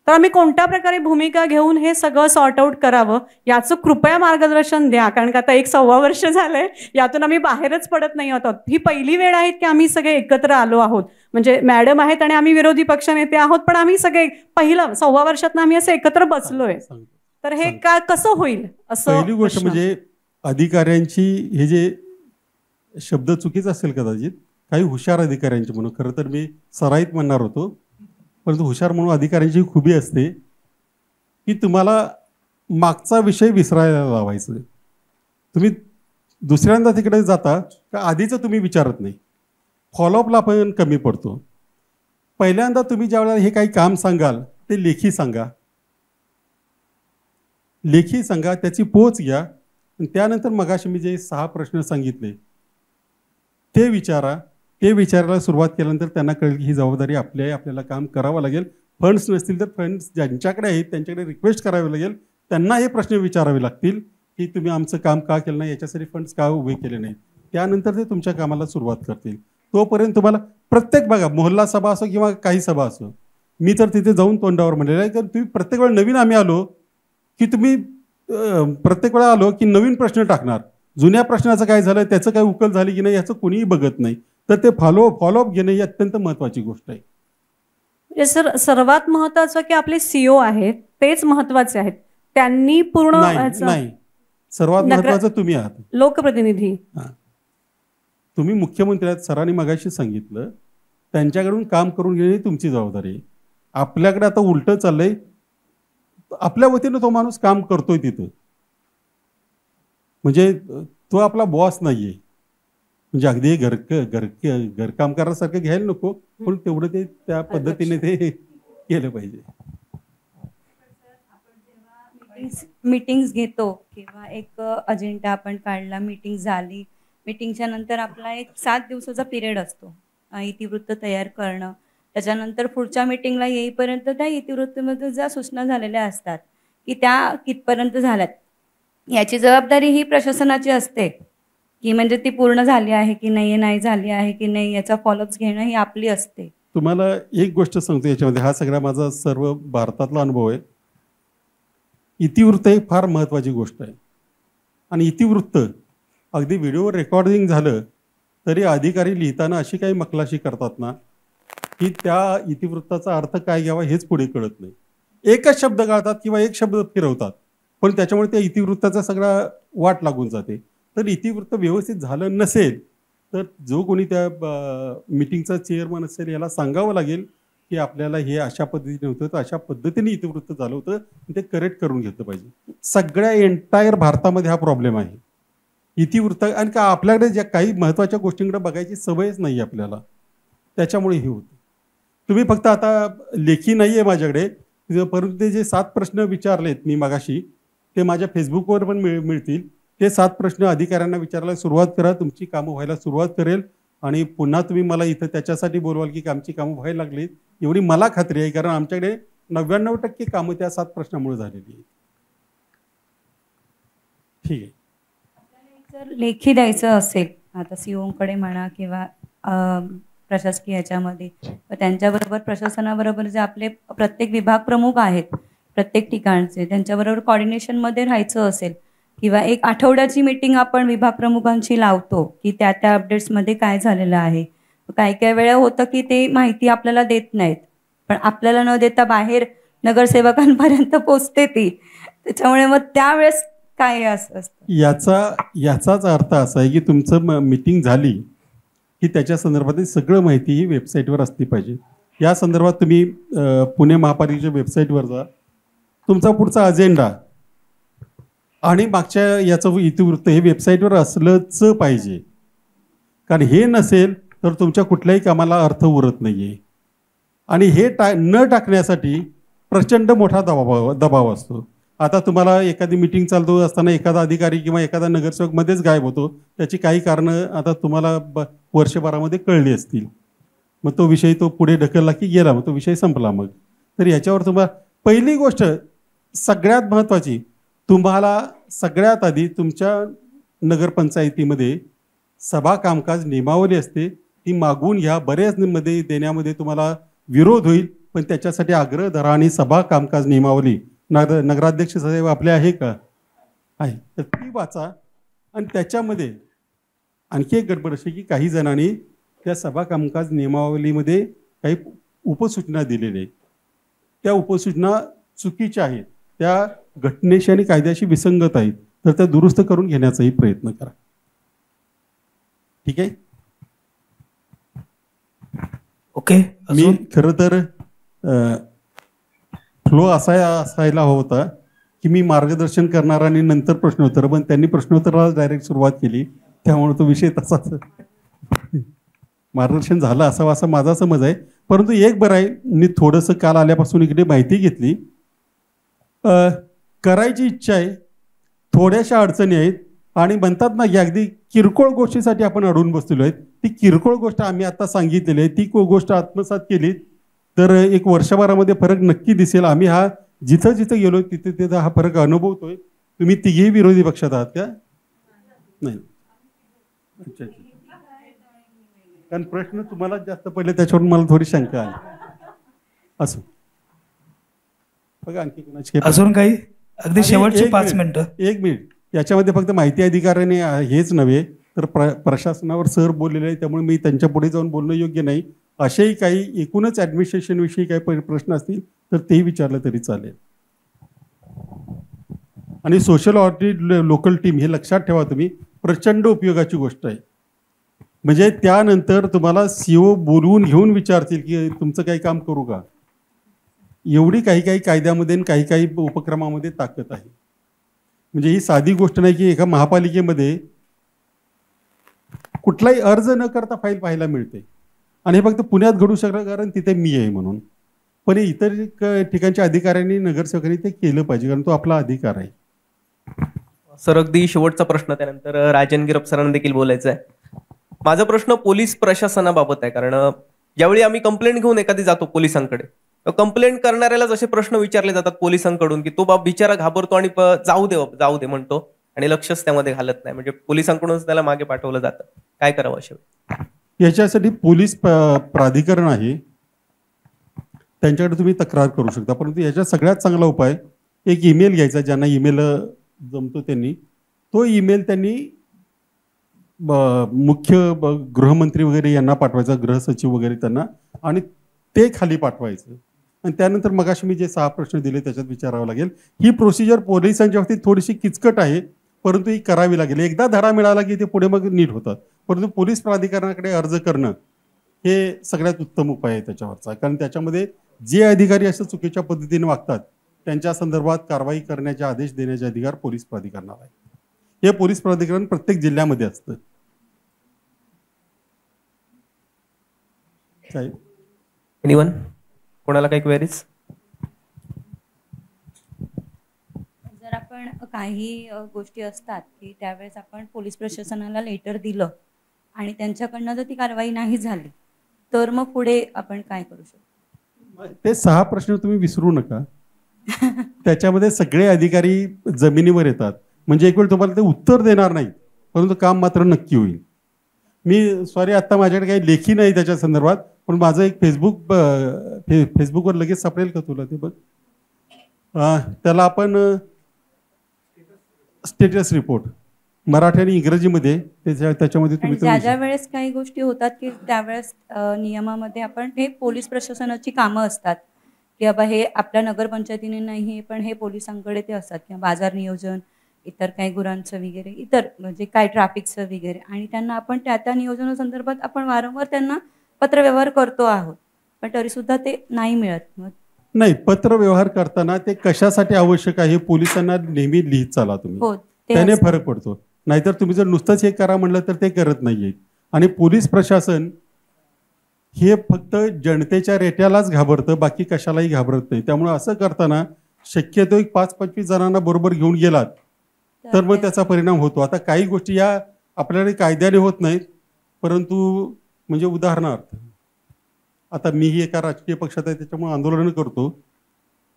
तर आम्ही कोणत्या प्रकारे भूमिका घेऊन हे सगळं सॉर्ट आऊट करावं याचं कृपया मार्गदर्शन द्या. कारण का आता 1-1.25 वर्ष झालंय, यातून आम्ही बाहेरच पडत नाही आहोत. ही पहिली वेळ आहे की आम्ही सगळे एकत्र आलो आहोत. म्हणजे मॅडम आहेत आणि आम्ही विरोधी पक्षनेते आहोत, पण आम्ही सगळे पहिलं 1.25 वर्षात आम्ही असं एकत्र बसलोय. तर हे कसं होईल असं? पहिली गोष्ट म्हणजे अधिकाऱ्यांची हे जे शब्द चुकीचा असेल कदाचित, काही हुशार अधिकाऱ्यांची म्हणून, खरं तर मी सराईत म्हणणार होतो, परंतु हुशार म्हणून अधिकाऱ्यांची खूबी असते की तुम्हाला मागचा विषय विसरायला लावायचं. तुम्ही दुसऱ्यांदा तिकडे जाता का आधीचं तुम्ही विचारत नाही, फॉलोअपला पण कमी पडतो. पहिल्यांदा तुम्ही ज्या वेळेला हे काही काम सांगाल ते लेखी सांगा, त्याची पोच घ्या, आणि त्यानंतर मगाशी मी जे 6 प्रश्न सांगितले ते विचारा. ते विचारायला सुरुवात केल्यानंतर त्यांना कळेल की ही जबाबदारी आपली आहे, आपल्याला काम करावं लागेल. फंड्स नसतील तर फंड्स ज्यांच्याकडे आहेत त्यांच्याकडे रिक्वेस्ट करावी लागेल, त्यांना हे प्रश्न विचारावे लागतील की तुम्ही आमचं काम का केलं नाही, याच्यासाठी फंड्स का उभे केले नाहीत. त्यानंतर ते तुमच्या कामाला सुरुवात करतील. तोपर्यंत तुम्हाला प्रत्येक बघा, मोहल्ला सभा असो किंवा काही सभा असो, मी तर तिथे जाऊन तोंडावर म्हणलेलं आहे की तुम्ही प्रत्येक वेळा नवीन आम्ही आलो की तुम्ही प्रत्येक वेळा आलो की नवीन प्रश्न टाकणार, जुन्या प्रश्नाचं काय झालं, त्याचं काय उकल झाली की नाही याचं कोणीही बघत नाही. तर ते फॉलोअप घेणं ही अत्यंत महत्त्वाची गोष्ट आहे. म्हणजे सर सर्वात महत्वाचं की आपले सीओ आहेत तेच महत्वाचे आहेत, त्यांनी पूर्ण नाही, सर्वात महत्त्वाचं तुम्ही आहात, लोकप्रतिनिधी. तुम्ही मुख्यमंत्री आहात. सरांनी मगाशी सांगितलं त्यांच्याकडून काम करून घेणे ही तुमची जबाबदारी आहे. आपल्याकडे आता उलटं चाललंय, आपल्या वतीनं तो माणूस काम करतोय तिथं, म्हणजे तो आपला बॉस नाहीये. म्हणजे अगदी घरकाम करायसारखं घ्यायला नको, पण तेवढं ते त्या पद्धतीने ते केलं पाहिजे. मीटिंग्स घेतो किंवा एक अजेंडा आपण काढला, मीटिंग झाली, मीटिंगच्या नंतर आपला एक 7 दिवसाचा पिरियड असतो इतिवृत्त तयार करणं. त्याच्यानंतर पुढच्या मीटिंगला येईपर्यंत त्या इतिवृत्तीमध्ये ज्या सूचना झालेल्या असतात की त्या कितपर्यंत झाल्यात, याची जबाबदारी ही प्रशासनाची असते की म्हणजे ती पूर्ण झाली आहे की नाही झाली आहे की नाही, याचा फॉलोअप्स घेणं ही आपली असते. तुम्हाला एक गोष्ट सांगतो याच्यामध्ये, हा सगळा माझा सर्व भारतातला अनुभव आहे. इतिवृत्त ही फार महत्त्वाची गोष्ट आहे. आणि इतिवृत्त अगदी व्हिडिओवर रेकॉर्डिंग झालं तरी अधिकारी लिहिताना अशी काही मखलाशी करतात ना की त्या इतिवृत्ताचा अर्थ काय घ्यावा हेच पुढे कळत नाही. एकच शब्द गाळतात किंवा एक शब्द फिरवतात, पण त्याच्यामुळे त्या इतिवृत्ताचा सगळा वाट लागून जाते. तर इतिवृत्त व्यवस्थित झालं नसेल तर जो कोणी त्या मीटिंगचा चेअरमन असेल याला सांगावं लागेल की आपल्याला हे अशा पद्धतीने होतं, तर अशा पद्धतीने इतिवृत्त झालं होतं, ते करेक्ट करून घेतलं पाहिजे. सगळ्या एंटायर भारतामध्ये हा प्रॉब्लेम आहे इतिवृत्त. आणि का आपल्याकडे ज्या काही महत्त्वाच्या गोष्टींकडे बघायची सवयच नाही आपल्याला, त्याच्यामुळे हे होतं. तुम्ही फक्त आता लेखी नाही आहे माझ्याकडे, परंतु ते जे 7 प्रश्न विचारलेत मी मगाशी ते माझ्या फेसबुकवर पण मिळतील. ते 7 प्रश्न अधिकाऱ्यांना विचारायला सुरुवात करा, तुमची कामं व्हायला सुरुवात करेल. आणि पुन्हा तुम्ही मला इथं त्याच्यासाठी बोलवाल की आमची कामं व्हायला लागलीत, एवढी मला खात्री आहे, कारण आमच्याकडे 99% कामं त्या 7 प्रश्नामुळे झालेली आहेत. ठीक आहे. जर लेखी द्यायचं असेल आता सीओकडे म्हणा किंवा प्रशासकीय याच्यामध्ये, त्यांच्याबरोबर प्रशासनाबरोबर जे आपले प्रत्येक विभाग प्रमुख आहेत प्रत्येक ठिकाणचे, त्यांच्याबरोबर कॉर्डिनेशनमध्ये राहायचं असेल किंवा एक आठवड्याची मीटिंग आपण विभाग प्रमुखांची लावतो की त्या अपडेट्समध्ये काय झालेलं आहे. काही वेळा होतं की ते माहिती आपल्याला देत नाहीत, पण आपल्याला न देता बाहेर नगरसेवकांपर्यंत पोचते ती, त्याच्यामुळे मग त्यावेळेस काय असतं. याचाच अर्थ असा आहे की तुमचं मीटिंग झाली की त्याच्या संदर्भातील सगळं माहिती ही वेबसाईटवर असली पाहिजे. या संदर्भात तुम्ही पुणे महापालिकेच्या वेबसाईटवर जा, तुमचा पुढचा अजेंडा आणि मागच्या याचं इतिवृत्त हे वेबसाईटवर असलंच पाहिजे, कारण हे नसेल तर तुमच्या कुठल्याही कामाला अर्थ उरत नाही आहे. आणि हे न टाकण्यासाठी प्रचंड मोठा दबाव असतो. आता तुम्हाला एखादी मीटिंग चालतो असताना एखादा अधिकारी किंवा एखादा नगरसेवक मध्येच गायब होतो, त्याची काही कारणं आता तुम्हाला वर्षभरामध्ये कळली असतील, मग तो विषय तो पुढे ढकलला की गेला, मग तो विषय संपला. मग तर याच्यावर तुम्हाला पहिली गोष्ट सगळ्यात महत्त्वाची, तुम्हाला सगळ्यात आधी तुमच्या नगरपंचायतीमध्ये सभा कामकाज नियमावली असते, ती मागून घ्या. बऱ्याच मध्ये देण्यामध्ये तुम्हाला विरोध होईल, पण त्याच्यासाठी आग्रह धरा आणि सभा कामकाज नियमावली नगराध्यक्ष साहेब आपले आहे का, आहे तर ती वाचा. आणि त्याच्यामध्ये आणखी एक गडबड अशी की काही जणांनी त्या सभा कामकाज नियमावलीमध्ये काही उपसूचना दिलेल्या आहेत, त्या उपसूचना चुकीच्या आहेत, त्या घटनेशी आणि कायद्याशी विसंगत आहेत, तर त्या दुरुस्त करून घेण्याचाही प्रयत्न करा. ठीक आहे. ओके. मी अजून खरं तर फ्लो असायला हवा होता की मी मार्गदर्शन करणार आणि नंतर प्रश्नोत्तर, पण त्यांनी प्रश्नोत्तराला डायरेक्ट सुरुवात केली, त्यामुळे तो विषय तसाच. मार्गदर्शन झालं असावं असा माझा समज आहे. परंतु एक बरं आहे, मी थोडंसं काल आल्यापासून इकडे माहिती घेतली. करायची इच्छा आहे, थोड्याशा अडचणी आहेत आणि म्हणतात ना की अगदी किरकोळ गोष्टीसाठी आपण अडून बसलेलो आहेत. ती किरकोळ गोष्ट आम्ही आता सांगितलेली आहे, ती गोष्ट आत्मसात केली तर एक वर्षभरामध्ये फरक नक्की दिसेल. आम्ही हा जिथं जिथं गेलो तिथे तिथं हा फरक अनुभवतोय. तुम्ही तिघेही विरोधी पक्षात आहात का? नाही. अच्छा अच्छा. कारण प्रश्न तुम्हाला जास्त पडले त्याच्यावरून मला थोडी शंका आली. असं बघा आणखी कोणाची अजून काही अगदी शेवटची एक 5 मिनिट, मिनिटं. एक मिनिट. याच्यामध्ये फक्त माहिती अधिकाऱ्याने हेच नव्हे तर प्रशासनावर सर बोललेले आहे, त्यामुळे मी त्यांच्या पुढे जाऊन बोलणं योग्य नाही. असेही काही एकूणच ऍडमिनिस्ट्रेशन विषयी काही प्रश्न असतील तर तेही विचारलं तरी चालेल. आणि सोशल ऑडिट लोकल टीम हे लक्षात ठेवा तुम्ही, प्रचंड उपयोगाची गोष्ट आहे. म्हणजे त्यानंतर तुम्हाला सीओ बोलवून घेऊन विचारतील की तुमचं काही काम करू का. एवढी काही काही कायद्यामध्ये आणि काही काही उपक्रमामध्ये ताकद आहे. म्हणजे ही साधी गोष्ट नाही की एका महापालिकेमध्ये कुठलाही अर्ज न करता फाईल पाहायला मिळते. आणि हे फक्त पुण्यात घडू शकलं कारण तिथे मी आहे म्हणून. पण इतर ठिकाणच्या अधिकाऱ्यांनी नगरसेवकांनी ते केलं पाहिजे कारण तो आपला अधिकार आहे. सर अगदी शेवटचा प्रश्न, त्यानंतर राजन गिरप सरांना देखील बोलायचं आहे. माझा प्रश्न पोलीस प्रशासनाबाबत आहे. कारण ज्यावेळी आम्ही कंप्लेंट घेऊन एखादी जातो पोलिसांकडे, कंप्लेंट करणाऱ्यालाच असे प्रश्न विचारले जातात पोलिसांकडून की तो बाप बिचारा घाबरतो आणि जाऊ दे म्हणतो आणि लक्षच त्यामध्ये घालत नाही. म्हणजे पोलिसांकडूनच त्याला मागे पाठवलं जातं. काय करावं अशा वेळी? याच्यासाठी पोलीस प्राधिकरण आहे, त्यांच्याकडे तुम्ही तक्रार करू शकता. परंतु याच्यात सगळ्यात चांगला उपाय एक ईमेल घ्यायचा, ज्यांना ईमेल जमतो त्यांनी तो ईमेल त्यांनी मुख्य गृहमंत्री वगैरे यांना पाठवायचा, गृह सचिव वगैरे त्यांना, आणि ते खाली पाठवायचं. आणि त्यानंतर मगाशी मी जे 6 प्रश्न दिले त्याच्यात विचारावं लागेल. ही प्रोसिजर पोलिसांच्या बाबतीत थोडीशी किचकट आहे, परंतु ही करावी लागेल. एकदा धडा मिळाला की ते पुढे मग नीट होतात. परंतु पोलीस प्राधिकरणाकडे अर्ज करणं हे सगळ्यात उत्तम उपाय आहे त्याच्यावरचा. कारण त्याच्यामध्ये जे अधिकारी असं चुकीच्या पद्धतीने वागतात त्यांच्या संदर्भात कारवाई करण्याचे आदेश देण्याचे अधिकार पोलीस प्राधिकरणाला आहे. हे पोलीस प्राधिकरण प्रत्येक जिल्ह्यामध्ये असतं. एनिवन, कोणाला काही क्वेरीज? जर आपण काही गोष्टी असतात की त्यावेळेस आपण पोलीस प्रशासनाला लेटर दिलं आणि त्यांच्याकडनं जर ती कारवाई नाही झाली तर मग पुढे आपण काय करू शकतो? ते 6 प्रश्न तुम्ही विसरू नका. त्याच्यामध्ये सगळे अधिकारी जमिनीवर येतात. म्हणजे एक वेळ तुम्हाला ते उत्तर देणार नाही, परंतु काम मात्र नक्की होईल. मी सॉरी आत्ता माझ्याकडे काही लेखी नाही त्याच्या संदर्भात, पण माझं एक फेसबुकवर लगेच सापडेल का तुला ते बघ. त्याला आपण स्टेटस रिपोर्ट मराठी आणि इंग्रजीमध्ये त्याच्यामध्ये तुम्ही ज्या वेळेस काही गोष्टी होतात की त्यावेळेस नियमामध्ये आपण हे पोलीस प्रशासनाची कामं असतात की बाबा हे आपल्या नगरपंचायतीने नाही, पण हे पोलिसांकडे ते असतात किंवा बाजार नियोजन, इतर काही गुरांचं वगैरे, इतर म्हणजे काय ट्रॅफिकचं वगैरे, आणि त्यांना आपण त्या नियोजनासंदर्भात आपण वारंवार त्यांना पत्रव्यवहार करतो आहोत, पण तरी सुद्धा ते नाही मिळत. नाही, पत्र व्यवहार करताना ते कशासाठी आवश्यक आहे पोलिसांना नेहमी लिहित चाला तुम्ही. हो, त्याने फरक पडतो. नाहीतर तुम्ही जर नुसतंच हे करा म्हणलं तर ते करत नाहीये. आणि पोलीस प्रशासन हे फक्त जनतेच्या रेट्यालाच घाबरतं, बाकी कशालाही घाबरत नाही. त्यामुळे असं करताना शक्यतो एक 5-25 जणांना बरोबर घेऊन गेलात तर मग त्याचा परिणाम होतो. आता काही गोष्टी या आपल्याकडे कायद्याने होत नाहीत, परंतु म्हणजे उदाहरणार्थ आता मीही एका राजकीय पक्षात आहे त्याच्यामुळे आंदोलन करतो,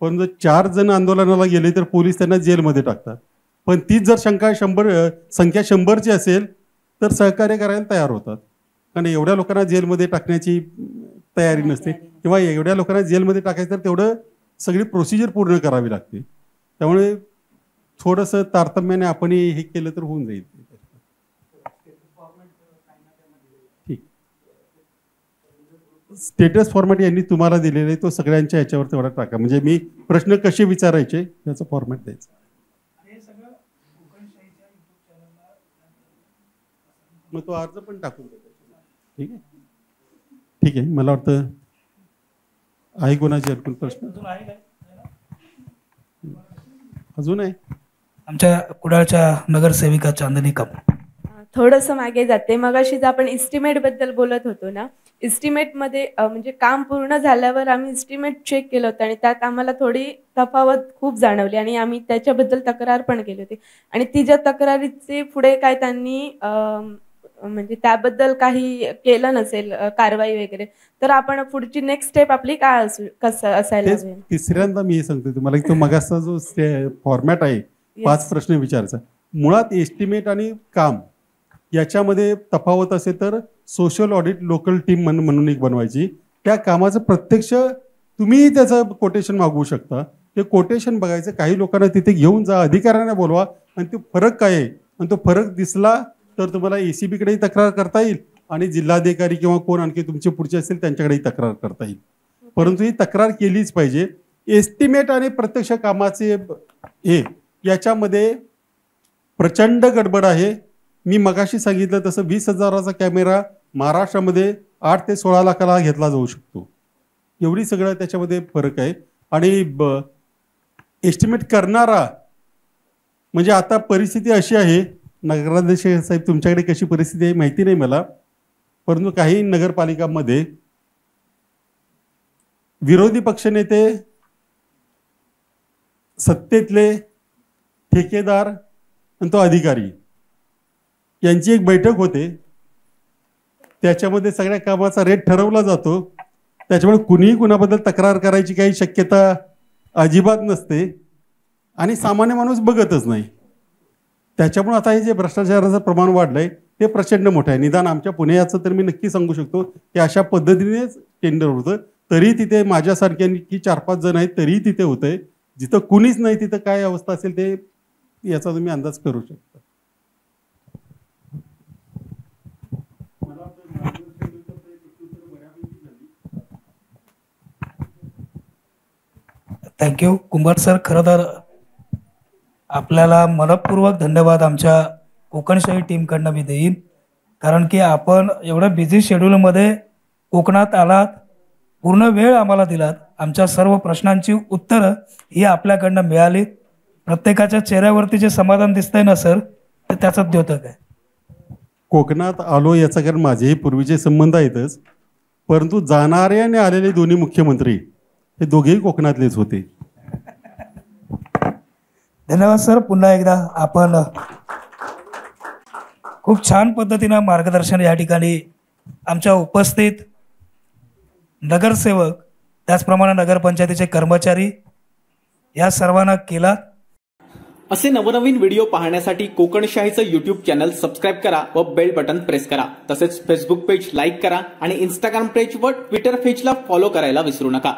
पण जर 4 जण आंदोलनाला गेले तर पोलीस त्यांना जेलमध्ये टाकतात. पण तीच जर संख्या 100ची असेल तर सहकार्य करायला तयार होतात. कारण एवढ्या लोकांना जेलमध्ये टाकण्याची तयारी नसते, किंवा एवढ्या लोकांना जेलमध्ये टाकायचं तर तेवढं सगळी प्रोसिजर पूर्ण करावी लागते. त्यामुळे थोडंसं तारतम्याने आपण हे केलं तर होऊन जाईल. ठीक. स्टेटस फॉर्मॅट यांनी तुम्हाला दिलेलं आहे, तो सगळ्यांच्या याच्यावर तेवढा टाका. म्हणजे मी प्रश्न कसे विचारायचे याचा फॉर्मॅट द्यायचा. मग तो अर्ज पण टाकून द्या. ठीक आहे. ठीक आहे, मला वाटतं आहे कोणाची अडकून प्रश्न अजून आहे? आमच्या कुडाळच्या नगरसेविका चांदनी काप. थोडंसं मागे जाते. मगाशी आपण इस्टिमेट बद्दल बोलत होतो ना, इस्टिमेटमध्ये म्हणजे काम पूर्ण झाल्यावर आम्ही इस्टिमेट चेक केलं होतं आणि त्यात आम्हाला थोडी तफावत खूप जाणवली आणि आम्ही त्याच्याबद्दल तक्रार पण केली होती. आणि तिच्या तक्रारीचे पुढे काय त्यांनी म्हणजे त्याबद्दल काही केलं नसेल कारवाई वगैरे, तर आपण पुढची नेक्स्ट स्टेप आपली काय कसं असायला तेच हवी? तिसऱ्यांदा मी हे सांगतो तुम्हाला की तो मगाचा जो फॉर्मॅट आहे 5 प्रश्न विचारायचा, मुळात एस्टिमेट आणि काम याच्यामध्ये तफावत असेल तर सोशल ऑडिट लोकल टीम म्हणून एक बनवायची. त्या कामाचं प्रत्यक्ष तुम्ही त्याचं कोटेशन मागवू शकता. ते कोटेशन बघायचं, काही लोकांना तिथे घेऊन जा, अधिकाऱ्यांना बोलवा आणि तो फरक काय आहे आणि तो फरक दिसला तर तुम्हाला ACBकडेही तक्रार करता येईल आणि जिल्हाधिकारी किंवा कोण आणखी तुमचे पुढचे असेल त्यांच्याकडेही तक्रार करता येईल. परंतु ही तक्रार केलीच पाहिजे. एस्टिमेट आणि प्रत्यक्ष कामाचे हे याच्यामध्ये प्रचंड गडबड आहे. मी मगाशी सांगितलं तसं 20,000चा कॅमेरा महाराष्ट्रामध्ये 8 ते 16 लाखाला घेतला जाऊ शकतो. एवढी सगळं त्याच्यामध्ये फरक आहे. आणि एस्टिमेट करणारा म्हणजे आता परिस्थिती अशी आहे, नगराध्यक्ष साहेब तुमच्याकडे कशी परिस्थिती आहे माहिती नाही मला, परंतु काही नगरपालिकांमध्ये विरोधी पक्षनेते, सत्तेतले ठेकेदार आणि तो अधिकारी यांची एक बैठक होते. त्याच्यामध्ये सगळ्या कामाचा रेट ठरवला जातो. त्याच्यामुळे कुणीही कुणाबद्दल तक्रार करायची काही शक्यता अजिबात नसते आणि सामान्य माणूस बघतच नाही. त्याच्यामुळे आता हे जे भ्रष्टाचाराचं प्रमाण वाढलंय ते प्रचंड मोठं आहे. निदान आमच्या पुण्याचं तर मी नक्की सांगू शकतो की अशा पद्धतीनेच टेंडर होतं, तरी तिथे माझ्यासारख्यांनी 4-5 जण आहेत तरीही तिथे होतंय. जिथं कुणीच नाही तिथं काय अवस्था असेल ते याचा तुम्ही अंदाज करू शकता. थँक्यू कुंभार सर. खरं तर आपल्याला मनपूर्वक धन्यवाद आमच्या कोकणशाही टीमकडनं मी देईन, कारण की आपण एवढ्या बिझी शेड्यूलमध्ये कोकणात आलात, पूर्ण वेळ आम्हाला दिलात, आमच्या सर्व प्रश्नांची उत्तरं ही आपल्याकडनं मिळाली. प्रत्येकाच्या चेहऱ्यावरती जे समाधान दिसतंय ना सर, ते त्याचंच द्योतक आहे. कोकणात आलो याचा कारण माझेही पूर्वीचे संबंध आहेतच, परंतु जाणारे आणि आलेले दोन्ही मुख्यमंत्री हे दोघेही कोकणातलेच होते. धन्यवाद सर. पुन्हा एकदा आपण खूप छान पद्धतीनं मार्गदर्शन या ठिकाणी आमच्या उपस्थित नगरसेवक, त्याचप्रमाणे नगरपंचायतीचे कर्मचारी या सर्वांना केला. असे नवनवीन व्हिडिओ पाहण्यासाठी कोकणशाहीचं YouTube चॅनल सबस्क्राईब करा व बेल बटन प्रेस करा. तसेच फेसबुक पेज लाईक करा आणि इंस्टाग्राम पेज व ट्विटर पेजला फॉलो करायला विसरू नका.